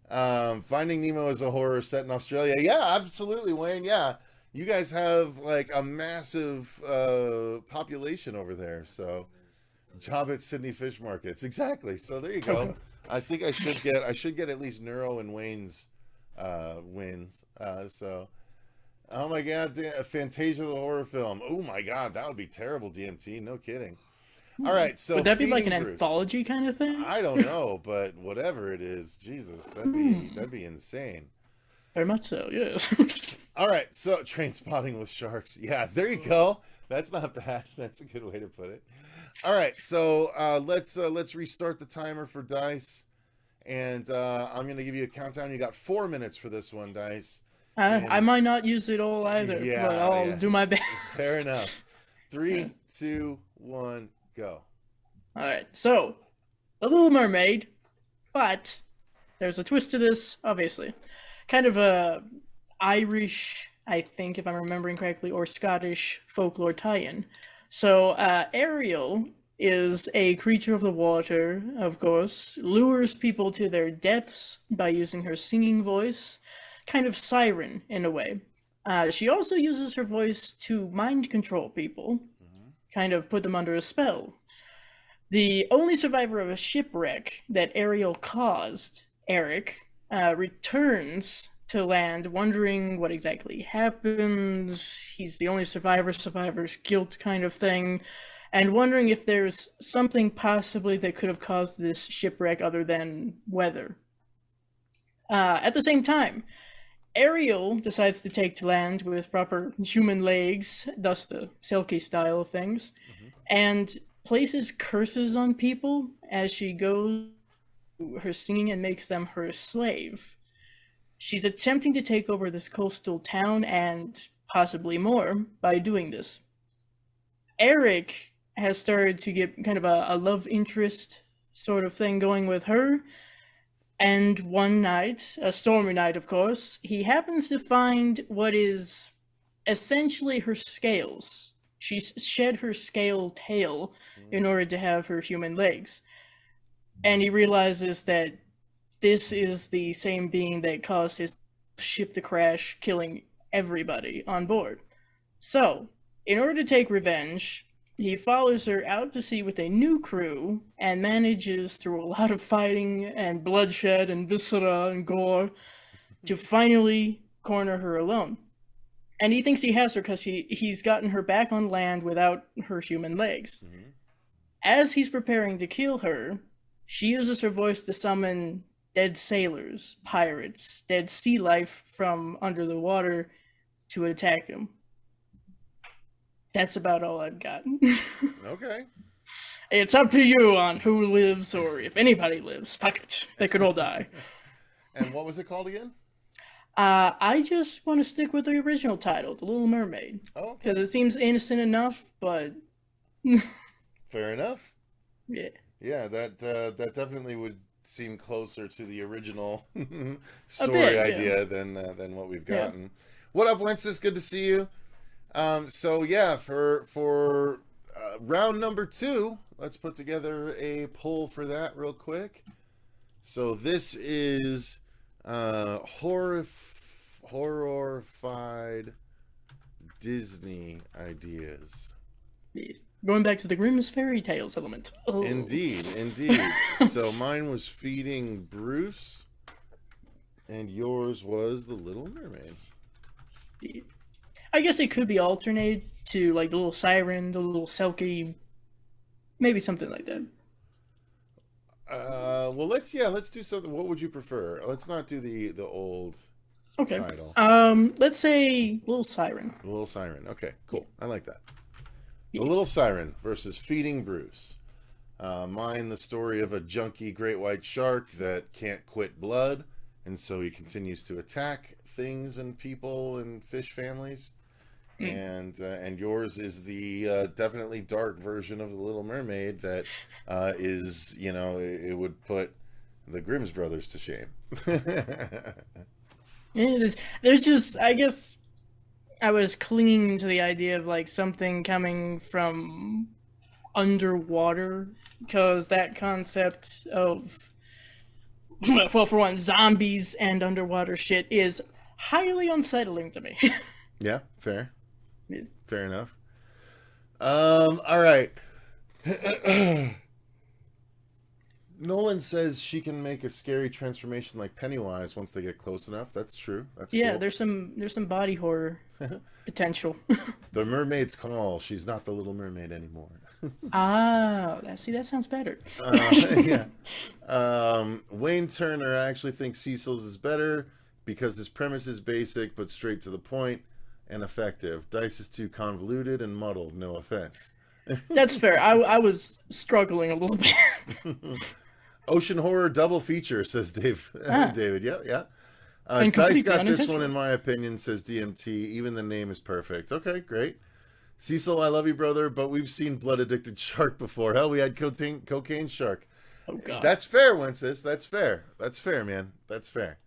Finding Nemo is a horror set in Australia. Yeah, absolutely, Wayne. Yeah. You guys have a massive population over there. So job at Sydney Fish Markets. Exactly. So there you go. I think I should get at least Neuro and Wayne's wins. Oh my god, Fantasia the horror film. Oh my god, that would be terrible, DMT. No kidding. All right, so would that be like an Bruce. Anthology kind of thing? I don't know, but whatever it is, Jesus, that'd be insane. Very much so, yes. All right, so Train Spotting with Sharks. Yeah, there you go. That's not bad. That's a good way to put it. All right, so let's restart the timer for Dice, and I'm going to give you a countdown. You got 4 minutes for this one, Dice. I might not use it all either, but I'll do my best. Fair enough. 3, 2, 1, go. All right, so The Little Mermaid, but there's a twist to this, obviously. Kind of a Irish, I think, if I'm remembering correctly, or Scottish folklore tie-in. So Ariel is a creature of the water, of course, lures people to their deaths by using her singing voice, kind of siren in a way. She also uses her voice to mind control people, kind of put them under a spell. The only survivor of a shipwreck that Ariel caused, Eric, returns to land wondering what exactly happened. He's the only survivor's guilt kind of thing. and wondering if there's something possibly that could have caused this shipwreck other than weather. At the same time, Ariel decides to take to land with proper human legs, thus the Selkie style of things, and places curses on people as she goes her singing and makes them her slave. She's attempting to take over this coastal town and possibly more by doing this. Eric has started to get kind of a love interest sort of thing going with her. And one night, a stormy night of course, he happens to find what is essentially her scales. She's shed her scale tail in order to have her human legs. And he realizes that this is the same being that caused his ship to crash, killing everybody on board. So, in order to take revenge, he follows her out to sea with a new crew and manages, through a lot of fighting and bloodshed and viscera and gore, to finally corner her alone. And he thinks he has her because he's gotten her back on land without her human legs. As he's preparing to kill her, she uses her voice to summon dead sailors, pirates, dead sea life from under the water to attack him. That's about all I've got. Okay. It's up to you on who lives or if anybody lives. Fuck it. They could all die. And what was it called again? I just want to stick with the original title, The Little Mermaid. Oh, okay. Because it seems innocent enough, but... Fair enough. yeah. Yeah, that definitely would seem closer to the original story bit, idea than what we've gotten. Yeah. What up, Wences? Good to see you. So yeah, for round number 2, let's put together a poll for that real quick. So this is horrified Disney ideas. Going back to the Grimm's fairy tales element. Oh. Indeed. So mine was Feeding Bruce, and yours was The Little Mermaid. I guess it could be alternated to like the little siren, the little Selkie, maybe something like that. Well, let's do something. What would you prefer? Let's not do the old title. Let's say Little Siren. Little Siren. Okay, cool. I like that. The Little Siren versus Feeding Bruce. Mine, the story of a junky great white shark that can't quit blood, and so he continues to attack things and people and fish families. And yours is the definitely dark version of The Little Mermaid that is, it would put the Grimm's brothers to shame. There's just, I guess, I was clinging to the idea of like something coming from underwater, because that concept of, well, for one, zombies and underwater shit is highly unsettling to me. Yeah, fair. Fair enough. All right. Nolan says she can make a scary transformation like Pennywise once they get close enough. That's true. That's cool. There's some body horror potential. The Mermaid's Call. She's not the Little Mermaid anymore. That sounds better. Yeah. Wayne Turner actually thinks Cecil's is better because his premise is basic but straight to the point and effective. Dice is too convoluted and muddled. No offense. That's fair. I was struggling a little bit. Ocean horror double feature, says Dave. David. Yeah. Dice got this one in my opinion, says DMT. Even the name is perfect. Okay, great. Cecil, I love you, brother, but we've seen blood addicted shark before. Hell, we had cocaine shark. Oh God. That's fair, Wences. That's fair, man. That's fair.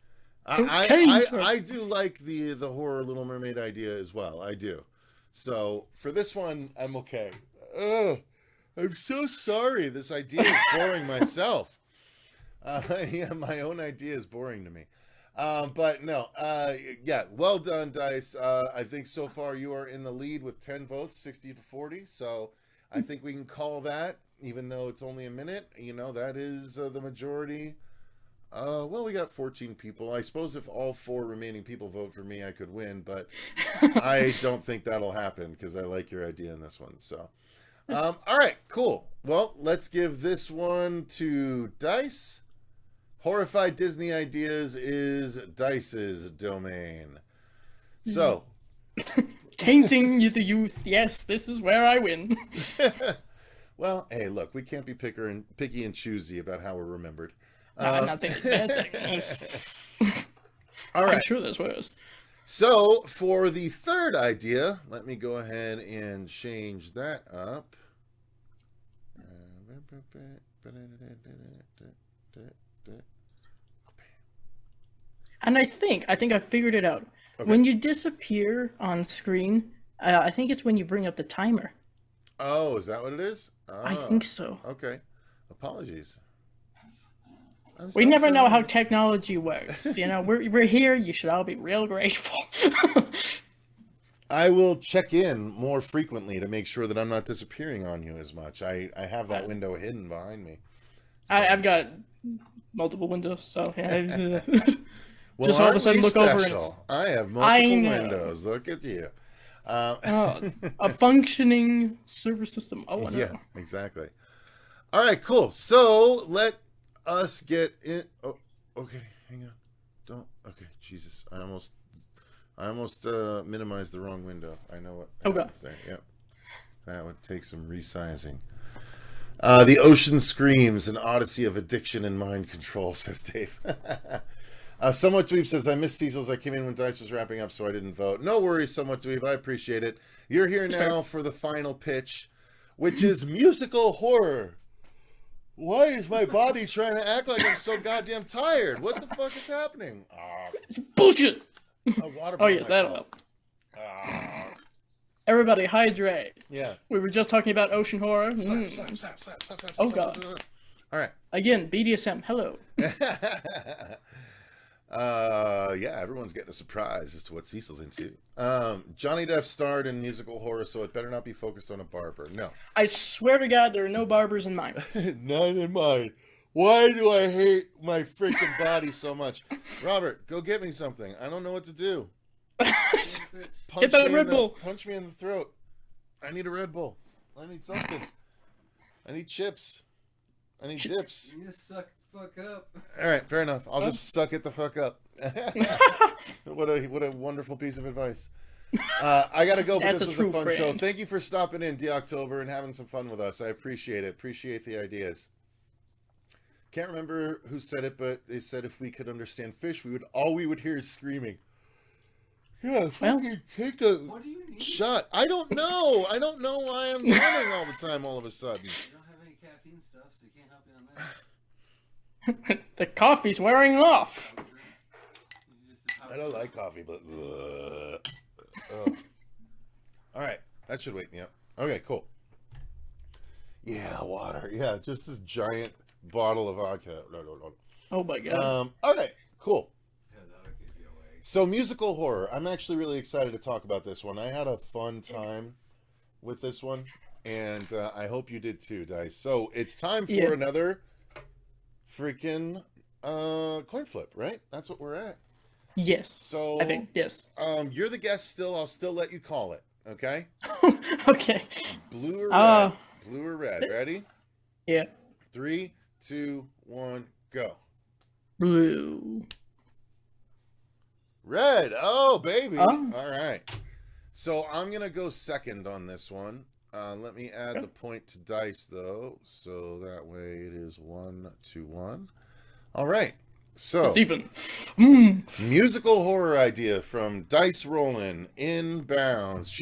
I do like the horror Little Mermaid idea as well. I do. So for this one, I'm okay. I'm so sorry. This idea is boring myself. Yeah, my own idea is boring to me. But no, yeah, well done, Dice. I think so far you are in the lead with 10 votes, 60-40. So I think we can call that, even though it's only a minute. That is the majority. Well, we got 14 people. I suppose if all 4 remaining people vote for me, I could win, but I don't think that'll happen because I like your idea in this one. So, All right, cool. Well, let's give this one to Dice. Horrified Disney Ideas is Dice's domain. So, Tainting the youth. Yes, this is where I win. well, hey, look, we can't be picky and choosy about how we're remembered. No, I'm not saying it's a bad thing. All right. I'm sure there's worse. So, for the third idea, let me go ahead and change that up. And I think I figured it out. Okay. When you disappear on screen, I think it's when you bring up the timer. Oh, is that what it is? Oh, I think so. Okay. Apologies. We never know how technology works. You know, we're here. You should all be real grateful. I will check in more frequently to make sure that I'm not disappearing on you as much. I have that window hidden behind me. So. I've got multiple windows, so yeah. Well, just all of a sudden look over and special? I have multiple windows. Look at you. a functioning server system. Oh, no. Yeah, exactly. All right, cool. So let us get in. Oh, okay. Hang on. Don't. Okay, Jesus. I almost minimized the wrong window. I know what happens there. Yep. That would take some resizing. The Ocean Screams, an odyssey of addiction and mind control, says Dave. Somewhat Dweeb says, I missed Cecil's. I came in when Dice was wrapping up, so I didn't vote. No worries, Somewhat Dweeb. I appreciate it. You're here now for the final pitch, which is musical horror. Why is my body trying to act like I'm so goddamn tired? What the fuck is happening? It's bullshit. Oh, yes, that'll help. Everybody, hydrate. Yeah. We were just talking about ocean horror. Stop. Oh, God. All right. Again, BDSM. Hello. Yeah, everyone's getting a surprise as to what Cecil's into. Johnny Depp starred in musical horror, so it better not be focused on a barber. No. I swear to God, there are no barbers in mine. None in mine. Why do I hate my freaking body so much? Robert, go get me something. I don't know what to do. Get that Red Bull. Punch me in the throat. I need a Red Bull. I need something. I need chips. I need dips. You just suck the fuck up. All right, fair enough. I'll just suck it the fuck up. What a wonderful piece of advice. I gotta go, but this was a fun show. Thank you for stopping in, D-October, and having some fun with us. I appreciate it. Appreciate the ideas. Can't remember who said it, but they said if we could understand fish, all we would hear is screaming. Yeah, fucking take a shot. I don't know. I don't know why I'm yawning all the time all of a sudden. You don't have any caffeine stuff, so you can't help you on that. The coffee's wearing off. I don't like coffee, but... All right, that should wake me up. Okay, cool. Yeah, water. Yeah, just this giant bottle of vodka. Oh my God. Okay, cool. So musical horror. I'm actually really excited to talk about this one. I had a fun time with this one, and I hope you did too, Dice. So it's time for another freaking coin flip, right? That's what we're at. Yes. So I think yes. You're the guest still. I'll still let you call it. Okay. Okay. Blue or red? Blue or red? Ready? Yeah. 3, 2, 1, go. Blue. Red. Oh, baby. Oh. All right. So I'm going to go second on this one. Let me add the point to Dice, though. So that way it is 1-1. All right. So, it's even. Musical horror idea from Dice Rollen, Inbounds.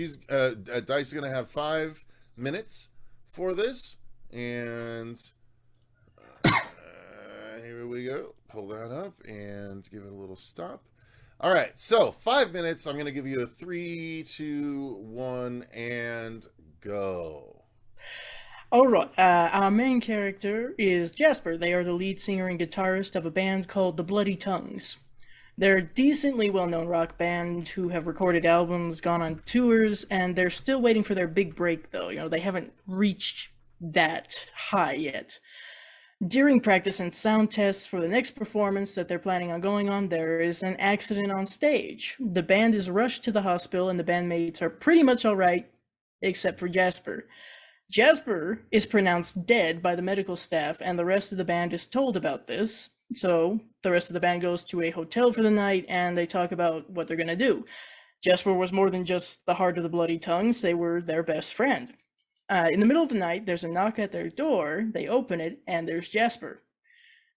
Dice is going to have 5 minutes for this. And here we go. Pull that up and give it a little stop. All right, so 5 minutes. I'm going to give you a 3, 2, 1, and go. All right. Our main character is Jasper. They are the lead singer and guitarist of a band called the Bloody Tongues. They're a decently well-known rock band who have recorded albums, gone on tours, and they're still waiting for their big break, though. You know, they haven't reached that high yet. During practice and sound tests for the next performance that they're planning on going on, there is an accident on stage. The band is rushed to the hospital, and the bandmates are pretty much all right, except for Jasper. Jasper is pronounced dead by the medical staff, and the rest of the band is told about this. So the rest of the band goes to a hotel for the night, and they talk about what they're going to do. Jasper was more than just the heart of the Bloody Tongues, they were their best friend. In the middle of the night, there's a knock at their door. They open it, and there's Jasper.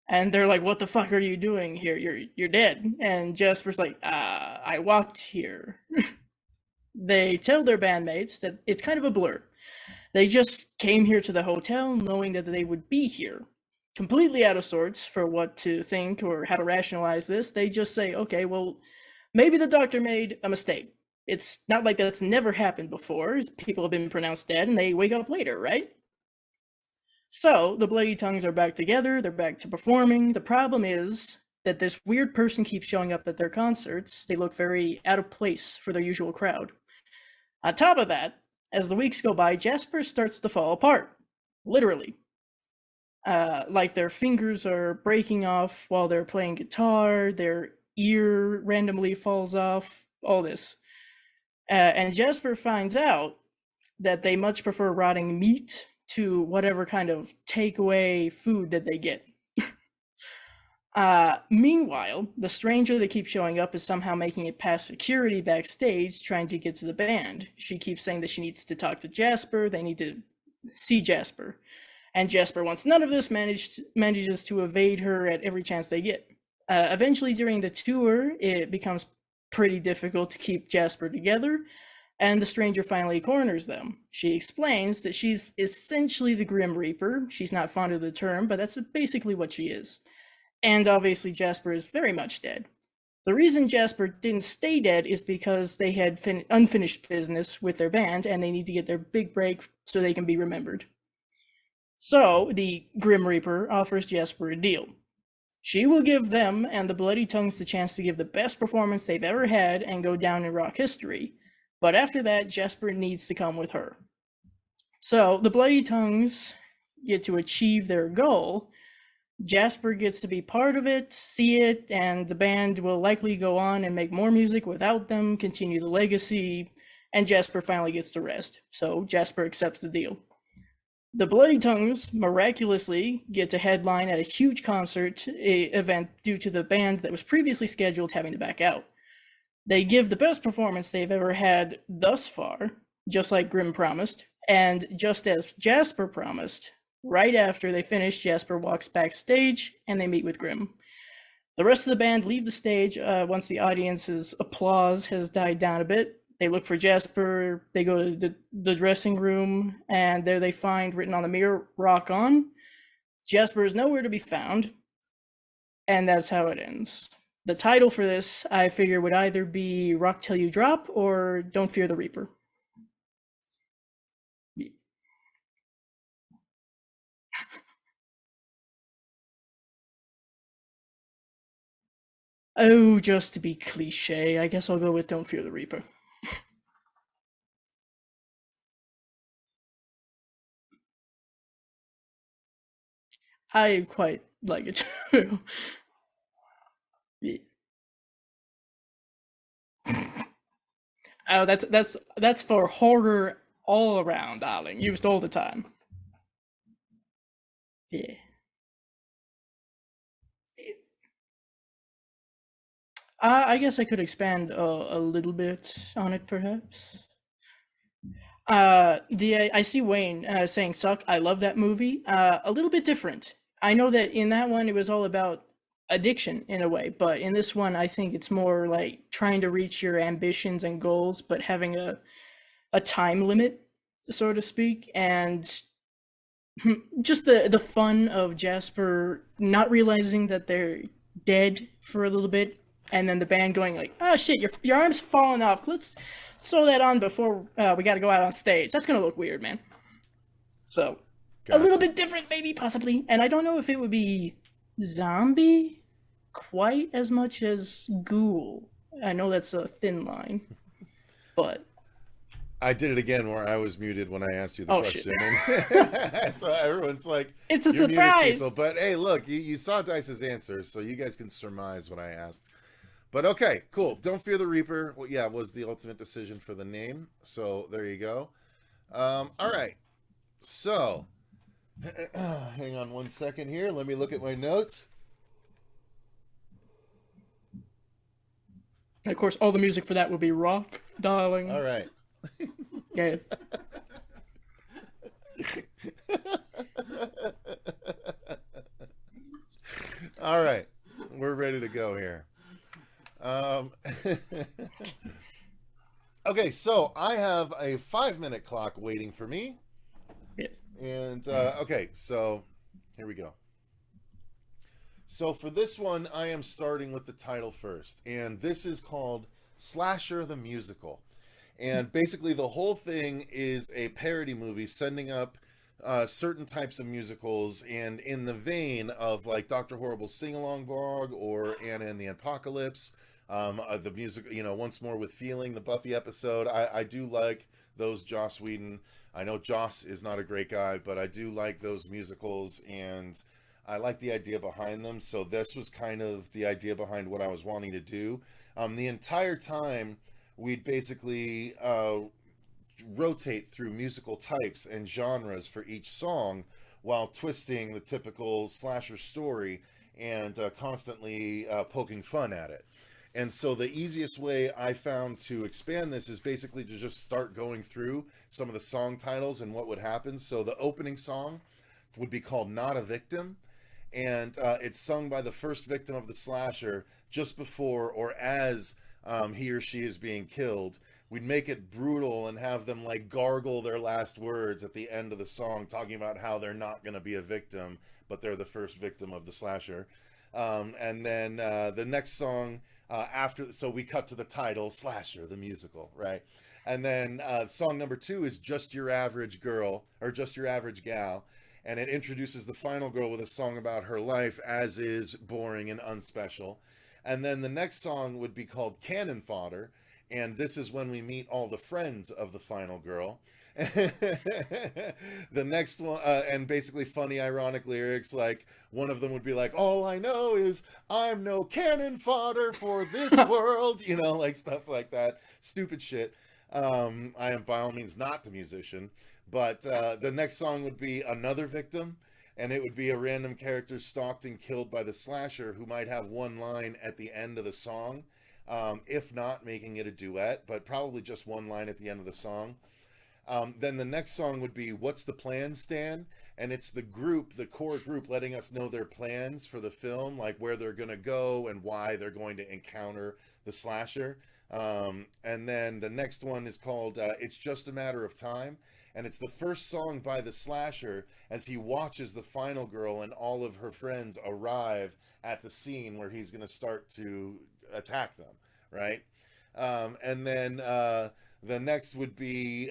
And they're like, "What the fuck are you doing here? You're dead." And Jasper's like, "I walked here." They tell their bandmates that it's kind of a blur. They just came here to the hotel knowing that they would be here. Completely out of sorts for what to think or how to rationalize this. They just say, "Okay, well, maybe the doctor made a mistake. It's not like that's never happened before. People have been pronounced dead and they wake up later, right?" So the Bloody Tongues are back together. They're back to performing. The problem is that this weird person keeps showing up at their concerts. They look very out of place for their usual crowd. On top of that, as the weeks go by, Jasper starts to fall apart. Literally. Like their fingers are breaking off while they're playing guitar, their ear randomly falls off, all this. And Jasper finds out that they much prefer rotting meat to whatever kind of takeaway food that they get. Meanwhile, the stranger that keeps showing up is somehow making it past security backstage, trying to get to the band. She keeps saying that she needs to talk to Jasper, they need to see Jasper. And Jasper, once none of this, manages to evade her at every chance they get. Eventually, during the tour, it becomes pretty difficult to keep Jasper together, and the stranger finally corners them. She explains that she's essentially the Grim Reaper. She's not fond of the term, but that's basically what she is. And obviously Jasper is very much dead. The reason Jasper didn't stay dead is because they had unfinished business with their band, and they need to get their big break so they can be remembered. So the Grim Reaper offers Jasper a deal. She will give them and the Bloody Tongues the chance to give the best performance they've ever had and go down in rock history. But after that, Jasper needs to come with her. So the Bloody Tongues get to achieve their goal. Jasper gets to be part of it, see it, and the band will likely go on and make more music without them, continue the legacy, and Jasper finally gets to rest. So Jasper accepts the deal. The Bloody Tongues miraculously get to headline at a huge concert event due to the band that was previously scheduled having to back out. They give the best performance they've ever had thus far, just like Grim promised, and just as Jasper promised, right after they finish, Jasper walks backstage and they meet with Grim. The rest of the band leave the stage once the audience's applause has died down a bit. They look for Jasper, they go to the dressing room, and there they find written on the mirror, "Rock on." Jasper is nowhere to be found, and that's how it ends. The title for this, I figure, would either be "Rock Till You Drop" or "Don't Fear the Reaper." Oh, just to be cliche, I guess I'll go with "Don't Fear the Reaper." I quite like it too. Yeah. Oh, that's for horror all around, darling. Used all the time. Yeah. I guess I could expand a little bit on it, perhaps. I see Wayne saying "suck." I love that movie. A little bit different. I know that in that one it was all about addiction in a way, but in this one I think it's more like trying to reach your ambitions and goals, but having a time limit, so to speak, and just the fun of Jasper not realizing that they're dead for a little bit, and then the band going like, "Oh shit, your arm's falling off. Let's sew that on before we got to go out on stage. That's gonna look weird, man." So a little bit different, maybe, possibly, and I don't know if it would be zombie quite as much as ghoul. I know that's a thin line, but I did it again where I was muted when I asked you the Oh, question. shit. And so everyone's like, it's a "You're muted, surprise. Cecil." But hey, look, you saw Dice's answer, so you guys can surmise what I asked. But okay, cool. "Don't Fear the Reaper." Well, yeah, was the ultimate decision for the name. So there you go. All right. So, hang on one second here. Let me look at my notes. And of course, all the music for that would be rock, darling. All right. Yes. All right. We're ready to go here. Okay, so I have a 5-minute clock waiting for me. Yes. And, okay, so here we go. So for this one, I am starting with the title first. And this is called Slasher the Musical. And basically the whole thing is a parody movie sending up certain types of musicals, and in the vein of like Dr. Horrible's Sing-Along Blog or Anna and the Apocalypse, the music, Once More with Feeling, the Buffy episode. I do like those Joss Whedon. I know Joss is not a great guy, but I do like those musicals, and I like the idea behind them. So this was kind of the idea behind what I was wanting to do. The entire time, we'd basically rotate through musical types and genres for each song while twisting the typical slasher story and constantly poking fun at it. And so the easiest way I found to expand this is basically to just start going through some of the song titles and what would happen. So the opening song would be called Not a Victim, and it's sung by the first victim of the slasher just before or as he or she is being killed. We'd make it brutal and have them like gargle their last words at the end of the song, talking about how they're not going to be a victim, but they're the first victim of the slasher. And then the next song so we cut to the title, Slasher the Musical, right? And then song number 2 is Just Your Average Girl, or Just Your Average Gal. And it introduces the final girl with a song about her life, as is boring and unspecial. And then the next song would be called Cannon Fodder. And this is when we meet all the friends of the final girl. The next one, and basically funny, ironic lyrics, like one of them would be like, all I know is I'm no cannon fodder for this world, like stuff like that. Stupid shit. I am by all means not the musician. But the next song would be Another Victim. And it would be a random character stalked and killed by the slasher who might have one line at the end of the song. If not making it a duet, but probably just one line at the end of the song. Then the next song would be What's the Plan, Stan? And it's the core group letting us know their plans for the film, like where they're going to go and why they're going to encounter the slasher. And then the next one is called It's Just a Matter of Time. And it's the first song by the slasher as he watches the final girl and all of her friends arrive at the scene where he's going to start to attack them, right? And then the next would be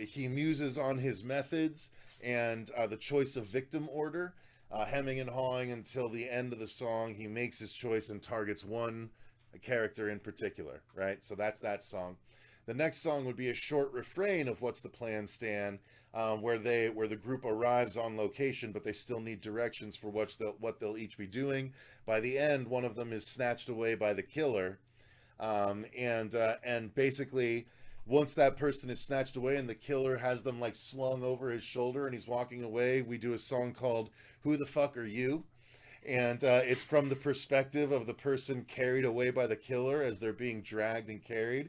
he muses on his methods and the choice of victim order, hemming and hawing until the end of the song. He makes his choice and targets one character in particular, right? So that's that song. The next song would be a short refrain of What's the Plan, Stan, where the group arrives on location, but they still need directions for what they'll each be doing. By the end, one of them is snatched away by the killer, and basically, once that person is snatched away and the killer has them like slung over his shoulder and he's walking away, we do a song called Who the Fuck Are You? And it's from the perspective of the person carried away by the killer as they're being dragged and carried.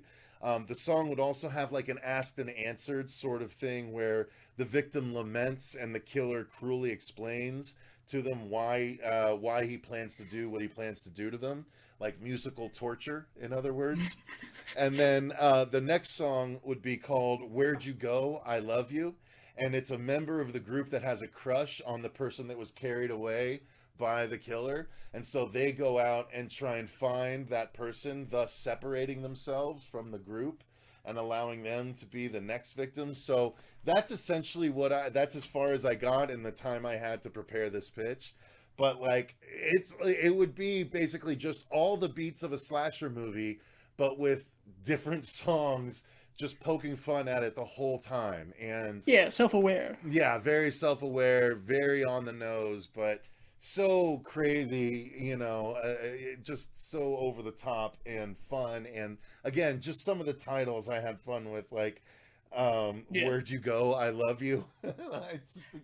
The song would also have like an asked and answered sort of thing where the victim laments and the killer cruelly explains to them why he plans to do what he plans to do to them, like musical torture, in other words. And then the next song would be called Where'd You Go? I Love You. And it's a member of the group that has a crush on the person that was carried away by the killer, and so they go out and try and find that person, thus separating themselves from the group and allowing them to be the next victim. So that's essentially that's as far as I got in the time I had to prepare this pitch. But like it would be basically just all the beats of a slasher movie, but with different songs, just poking fun at it the whole time. And yeah, self-aware. Yeah, very self-aware, very on the nose, but so crazy, just so over the top and fun. And again, just some of the titles I had fun with, like Yeah. Where'd you go? I love you. I just think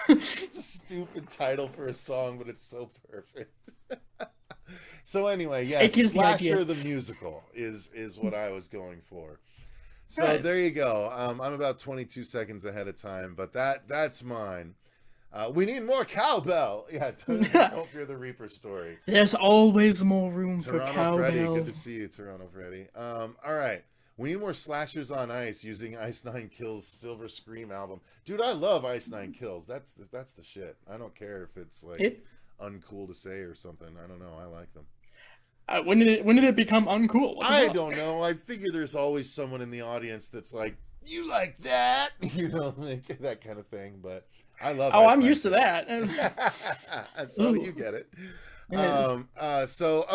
that's such a stupid title for a song, but it's so perfect. So anyway, yes, It gives the idea. Slasher the musical is what I was going for. So Right. there you go. I'm about 22 seconds ahead of time, but that's mine. We need more cowbell. Yeah, don't fear the Reaper story. There's always more room for Toronto Freddy, cowbell. good to see you, Toronto Freddy. All right. We need more slashers on ice using Ice Nine Kills' Silver Scream album. Dude, I love Ice Nine Kills. That's the shit. I don't care if it's like uncool to say or something. I don't know. I like them. When did it become uncool? What the I hell? don't know. I figure there's always someone in the audience that's like, you like that? You know, like that kind of thing. But I love Oh, Ice I'm Nine used to Kills. that. So Ooh. you get it. Yeah. So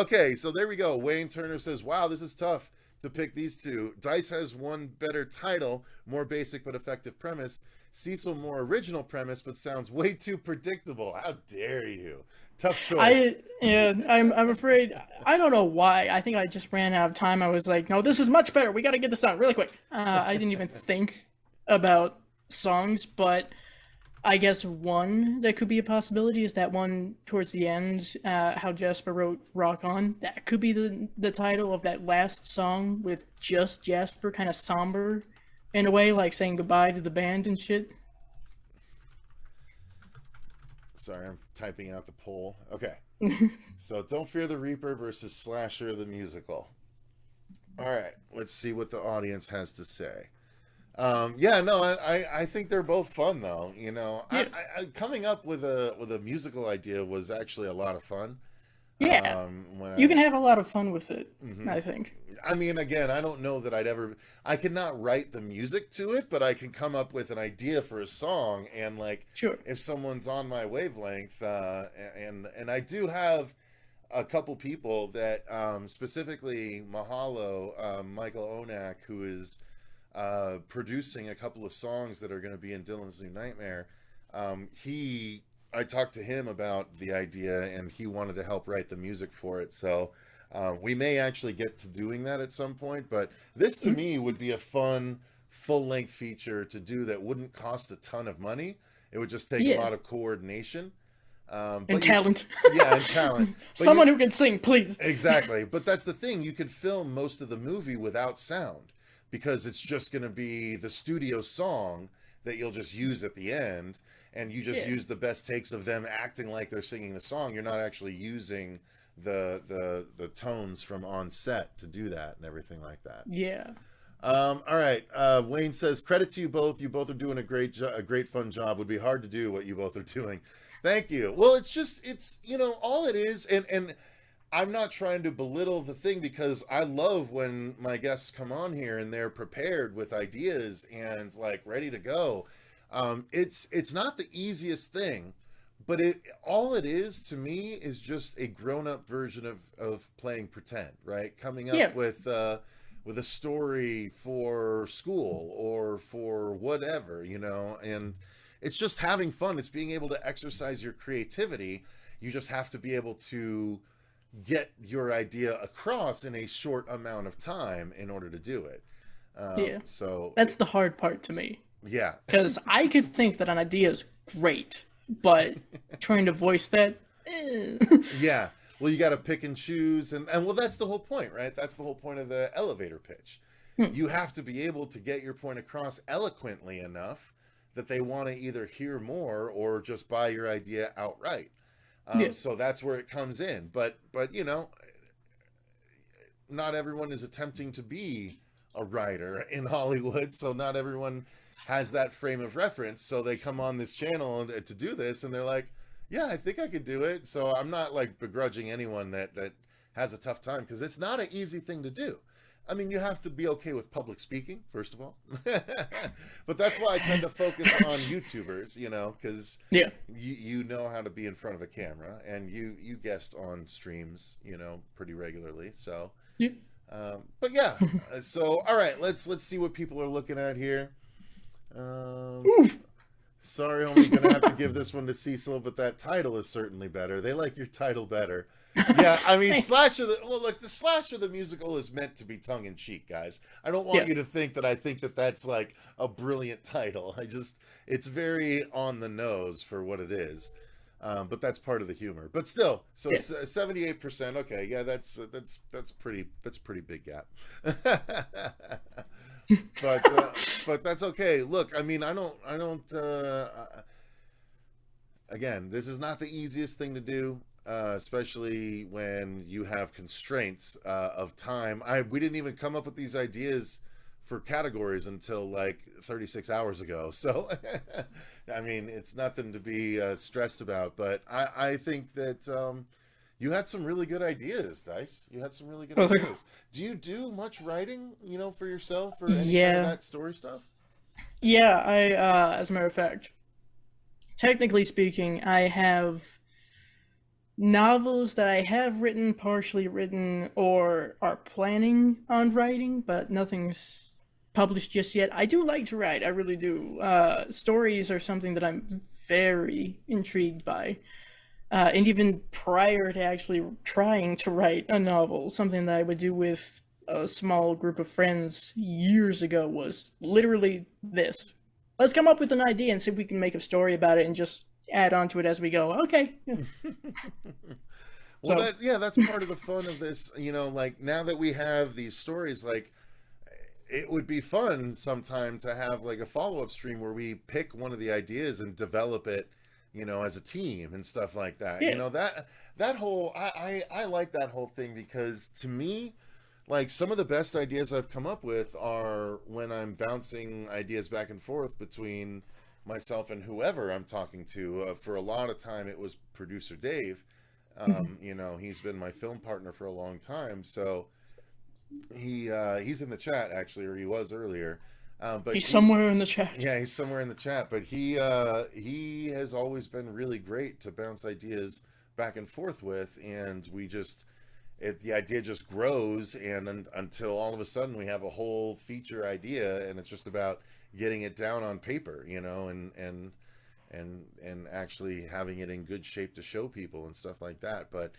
there we go. Wayne Turner says, wow, this is tough to pick these two. Dice has one better title, more basic but effective premise. Cecil, more original premise, but sounds way too predictable. How dare you? Tough choice. I'm afraid. I don't know why. I think I just ran out of time. I was like, no, this is much better. We got to get this done really quick. I didn't even think about songs, but I guess one that could be a possibility is that one towards the end, how Jasper wrote "Rock On." That could be the title of that last song with just Jasper, kind of somber in a way, like saying goodbye to the band and shit. Sorry, I'm typing out the poll. Okay. So Don't Fear the Reaper versus Slasher the musical. All right. Let's see what the audience has to say. I think they're both fun though. You know, Yeah. I coming up with a musical idea was actually a lot of fun. Yeah, When you can have a lot of fun with it. Mhm. I think. I mean, again, I don't know that I could not write the music to it, but I can come up with an idea for a song. And like, Sure. if someone's on my wavelength, and I do have a couple people that, specifically Mahalo, Michael Onak, who is producing a couple of songs that are going to be in Dylan's New Nightmare. I talked to him about the idea, and he wanted to help write the music for it. So we may actually get to doing that at some point. But this, to me, would be a fun, full-length feature to do that wouldn't cost a ton of money. It would just take a Yeah. lot of coordination. And talent. Yeah, and talent. But Someone who can sing, please. Exactly. But that's the thing. You could film most of the movie without sound because it's just going to be the studio song that you'll just use at the end. And you just use the best takes of them acting like they're singing the song. You're not actually using the tones from on set to do that and everything like that. Yeah. All right. Wayne says, credit to you both. You both are doing a great fun job. Would be hard to do what you both are doing. Thank you. Well, it's all it is. And I'm not trying to belittle the thing because I love when my guests come on here and they're prepared with ideas and like ready to go. It's not the easiest thing, but all it is to me is just a grown-up version of playing pretend, right? Coming up with a story for school or for whatever, and it's just having fun. It's being able to exercise your creativity. You just have to be able to get your idea across in a short amount of time in order to do it. So that's the hard part to me. Yeah. Because I could think that an idea is great, but trying to voice that, Yeah. Well, you got to pick and choose. And well, that's the whole point, right? That's the whole point of the elevator pitch. You have to be able to get your point across eloquently enough that they want to either hear more or just buy your idea outright. So that's where it comes in. But not everyone is attempting to be a writer in Hollywood. So not everyone has that frame of reference. So they come on this channel to do this and they're like, yeah, I think I could do it. So I'm not like begrudging anyone that has a tough time because it's not an easy thing to do. I mean, you have to be okay with public speaking, first of all. But that's why I tend to focus on YouTubers, because you know how to be in front of a camera and you guest on streams, pretty regularly. So, but yeah. So, all right, let's see what people are looking at here. Sorry, only gonna have to give this one to Cecil, but that title is certainly better. They like your title better. Yeah, I mean, the Slasher the musical is meant to be tongue in cheek, guys. I don't want Yeah. you to think that I think that that's like a brilliant title. It's very on the nose for what it is, but that's part of the humor. But still, so Yeah. 78%. Okay, yeah, that's pretty big gap. But that's okay. Look, I mean, I don't. Again, this is not the easiest thing to do, especially when you have constraints of time. We didn't even come up with these ideas for categories until like 36 hours ago. So, I mean, it's nothing to be stressed about. But I think that you had some really good ideas, Dice. You had some really good ideas. Do you do much writing, for yourself or any kind of that story stuff? Yeah, as a matter of fact, technically speaking, I have novels that I have written, partially written, or are planning on writing, but nothing's published just yet. I do like to write, I really do. Stories are something that I'm very intrigued by. And even prior to actually trying to write a novel, something that I would do with a small group of friends years ago was literally this. Let's come up with an idea and see if we can make a story about it and just add on to it as we go. Okay. Yeah. Well, that's part of the fun of this, like now that we have these stories, like it would be fun sometime to have like a follow-up stream where we pick one of the ideas and develop it, as a team and stuff like that. Yeah. That whole, I like that whole thing because to me, like some of the best ideas I've come up with are when I'm bouncing ideas back and forth between myself and whoever I'm talking to. For a lot of time, it was producer Dave. He's been my film partner for a long time. So he's in the chat actually, or he was earlier. But He's somewhere in the chat. Yeah, he's somewhere in the chat. But he has always been really great to bounce ideas back and forth with, and the idea just grows, and until all of a sudden we have a whole feature idea, and it's just about getting it down on paper, and actually having it in good shape to show people and stuff like that. But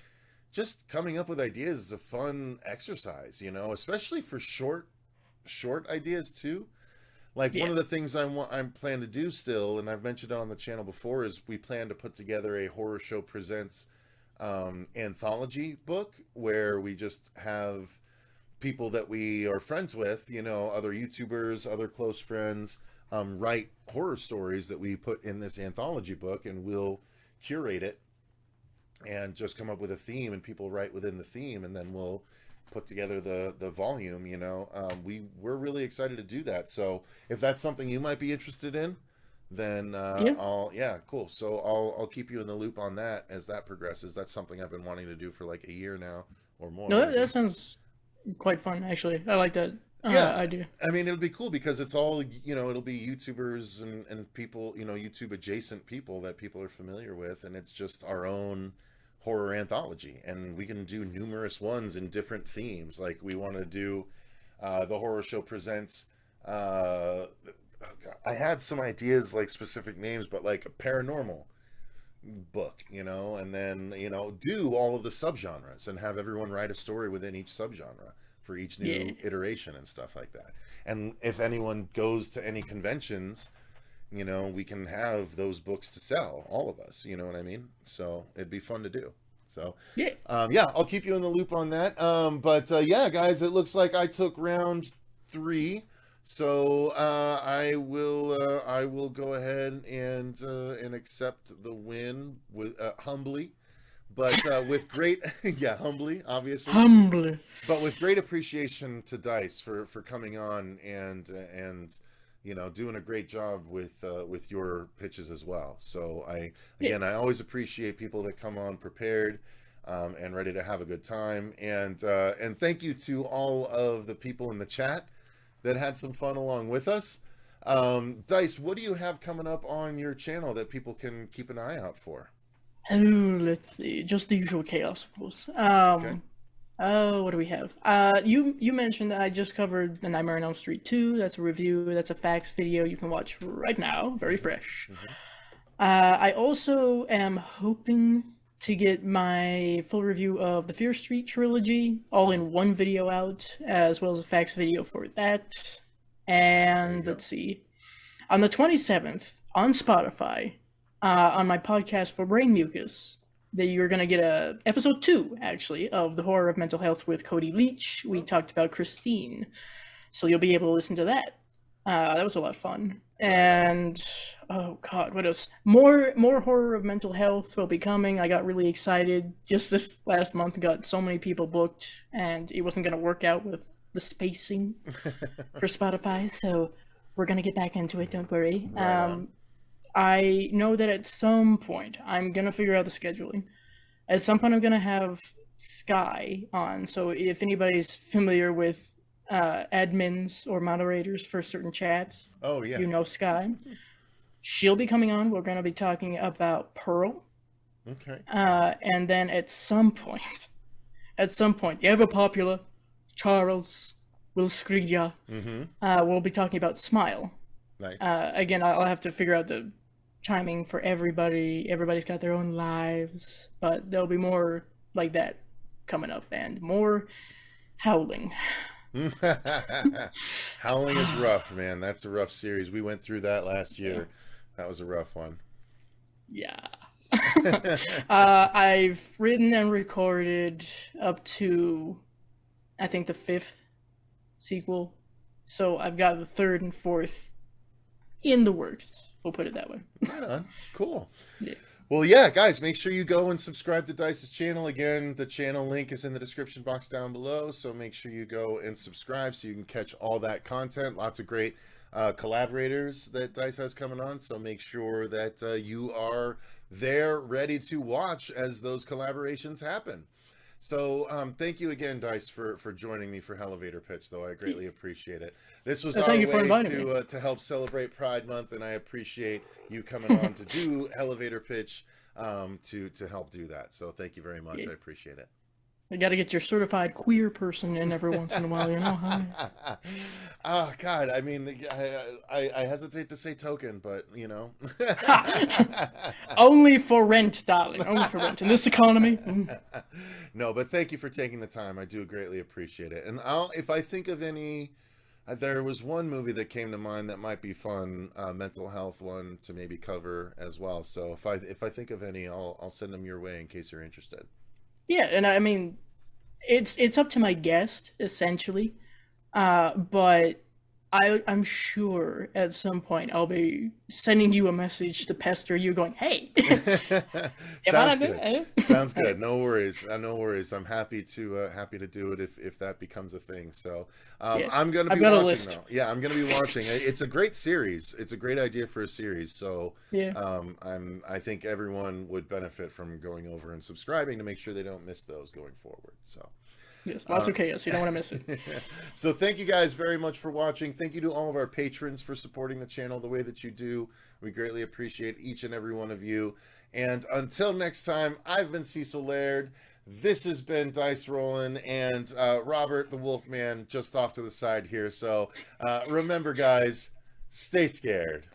just coming up with ideas is a fun exercise, especially for short ideas too. Like one of the things I'm planning to do still, and I've mentioned it on the channel before, is we plan to put together a Horror Show Presents anthology book where we just have people that we are friends with, other YouTubers, other close friends, write horror stories that we put in this anthology book, and we'll curate it and just come up with a theme, and people write within the theme, and then we'll put together the volume. We're really excited to do that. So if that's something you might be interested in, then cool. So I'll keep you in the loop on that as that progresses. That's something I've been wanting to do for like a year now or more. No, that sounds quite fun, actually. I like that idea. I mean, it'll be cool because it's all, it'll be YouTubers and people, YouTube adjacent people that people are familiar with, and it's just our own horror anthology, and we can do numerous ones in different themes. Like we want to do the Horror Show Presents I had some ideas, like specific names, but like a paranormal book, and then do all of the subgenres and have everyone write a story within each subgenre for each new iteration and stuff like that. And if anyone goes to any conventions, we can have those books to sell, all of us, you know what I mean? So it'd be fun to do. So I'll keep you in the loop on that. But guys, it looks like I took round 3. So I will go ahead and accept the win with humbly, but with great humbly, obviously, but with great appreciation to Dice for coming on and doing a great job with your pitches as well. So I always appreciate people that come on prepared and ready to have a good time, and thank you to all of the people in the chat that had some fun along with us. Dice, what do you have coming up on your channel that people can keep an eye out for? Oh, let's see. Just the usual chaos, of course. Okay. Oh, what do we have? You mentioned that I just covered The Nightmare on Elm Street 2. That's a review. That's a facts video you can watch right now. Very fresh. I also am hoping to get my full review of the Fear Street trilogy, all in one video out, as well as a facts video for that. And let's see. On the 27th, on Spotify, on my podcast for Brain Mucus, that you're going to get a episode 2, actually, of The Horror of Mental Health with Cody Leach. We talked about Christine. So you'll be able to listen to that. That was a lot of fun. And oh god, what else? More Horror of Mental Health will be coming. I got really excited just this last month. Got so many people booked, and it wasn't gonna work out with the spacing for Spotify. So we're gonna get back into it. Don't worry. I know that at some point I'm gonna figure out the scheduling. At some point I'm gonna have Sky on. So if anybody's familiar with admins or moderators for certain chats. Oh yeah. You know Sky. She'll be coming on. We're going to be talking about Pearl. Okay. And then at some point, the ever popular Charles Will Skrija will be talking about Smile. Nice. Again, I'll have to figure out the timing for everybody. Everybody's got their own lives, but there'll be more like that coming up and more howling. Howling is rough, man. That's a rough series. We went through that last year. That was a rough one. Yeah. I've written and recorded up to, I think, the 5th sequel. So I've got the 3rd and 4th in the works. We'll put it that way. Right on. Cool. Yeah. Well, yeah, guys, make sure you go and subscribe to Dice's channel. Again, the channel link is in the description box down below, so make sure you go and subscribe so you can catch all that content. Lots of great collaborators that Dice has coming on, so make sure that you are there ready to watch as those collaborations happen. So thank you again, Dice, for joining me for Hellevator Pitch, though. I greatly appreciate it. This was thank our you for way inviting me. to help celebrate Pride Month, and I appreciate you coming on to do Hellevator Pitch to help do that. So thank you very much. I appreciate it. You got to get your certified queer person in every once in a while, you know? Huh? Oh, God. I mean, I hesitate to say token, but, you know. Only for rent, darling. Only for rent. In this economy. No, but thank you for taking the time. I do greatly appreciate it. And if I think of any, there was one movie that came to mind that might be fun, mental health one to maybe cover as well. So if I think of any, I'll send them your way in case you're interested. Yeah, and I mean, it's up to my guest, essentially. But I'm sure at some point I'll be sending you a message to pester you going, hey. Sounds good. Sounds good. No worries. No worries. I'm happy to do it if that becomes a thing. So I'm going to be watching though. Yeah, I'm going to be watching. It's a great series. It's a great idea for a series. So yeah. I think everyone would benefit from going over and subscribing to make sure they don't miss those going forward. So yes, lots of chaos. You don't want to miss it. So thank you guys very much for watching. Thank you to all of our patrons for supporting the channel the way that you do. We greatly appreciate each and every one of you. And until next time, I've been Cecil Laird. This has been Dice Rollin' and Robert the Wolfman just off to the side here. So remember, guys, stay scared.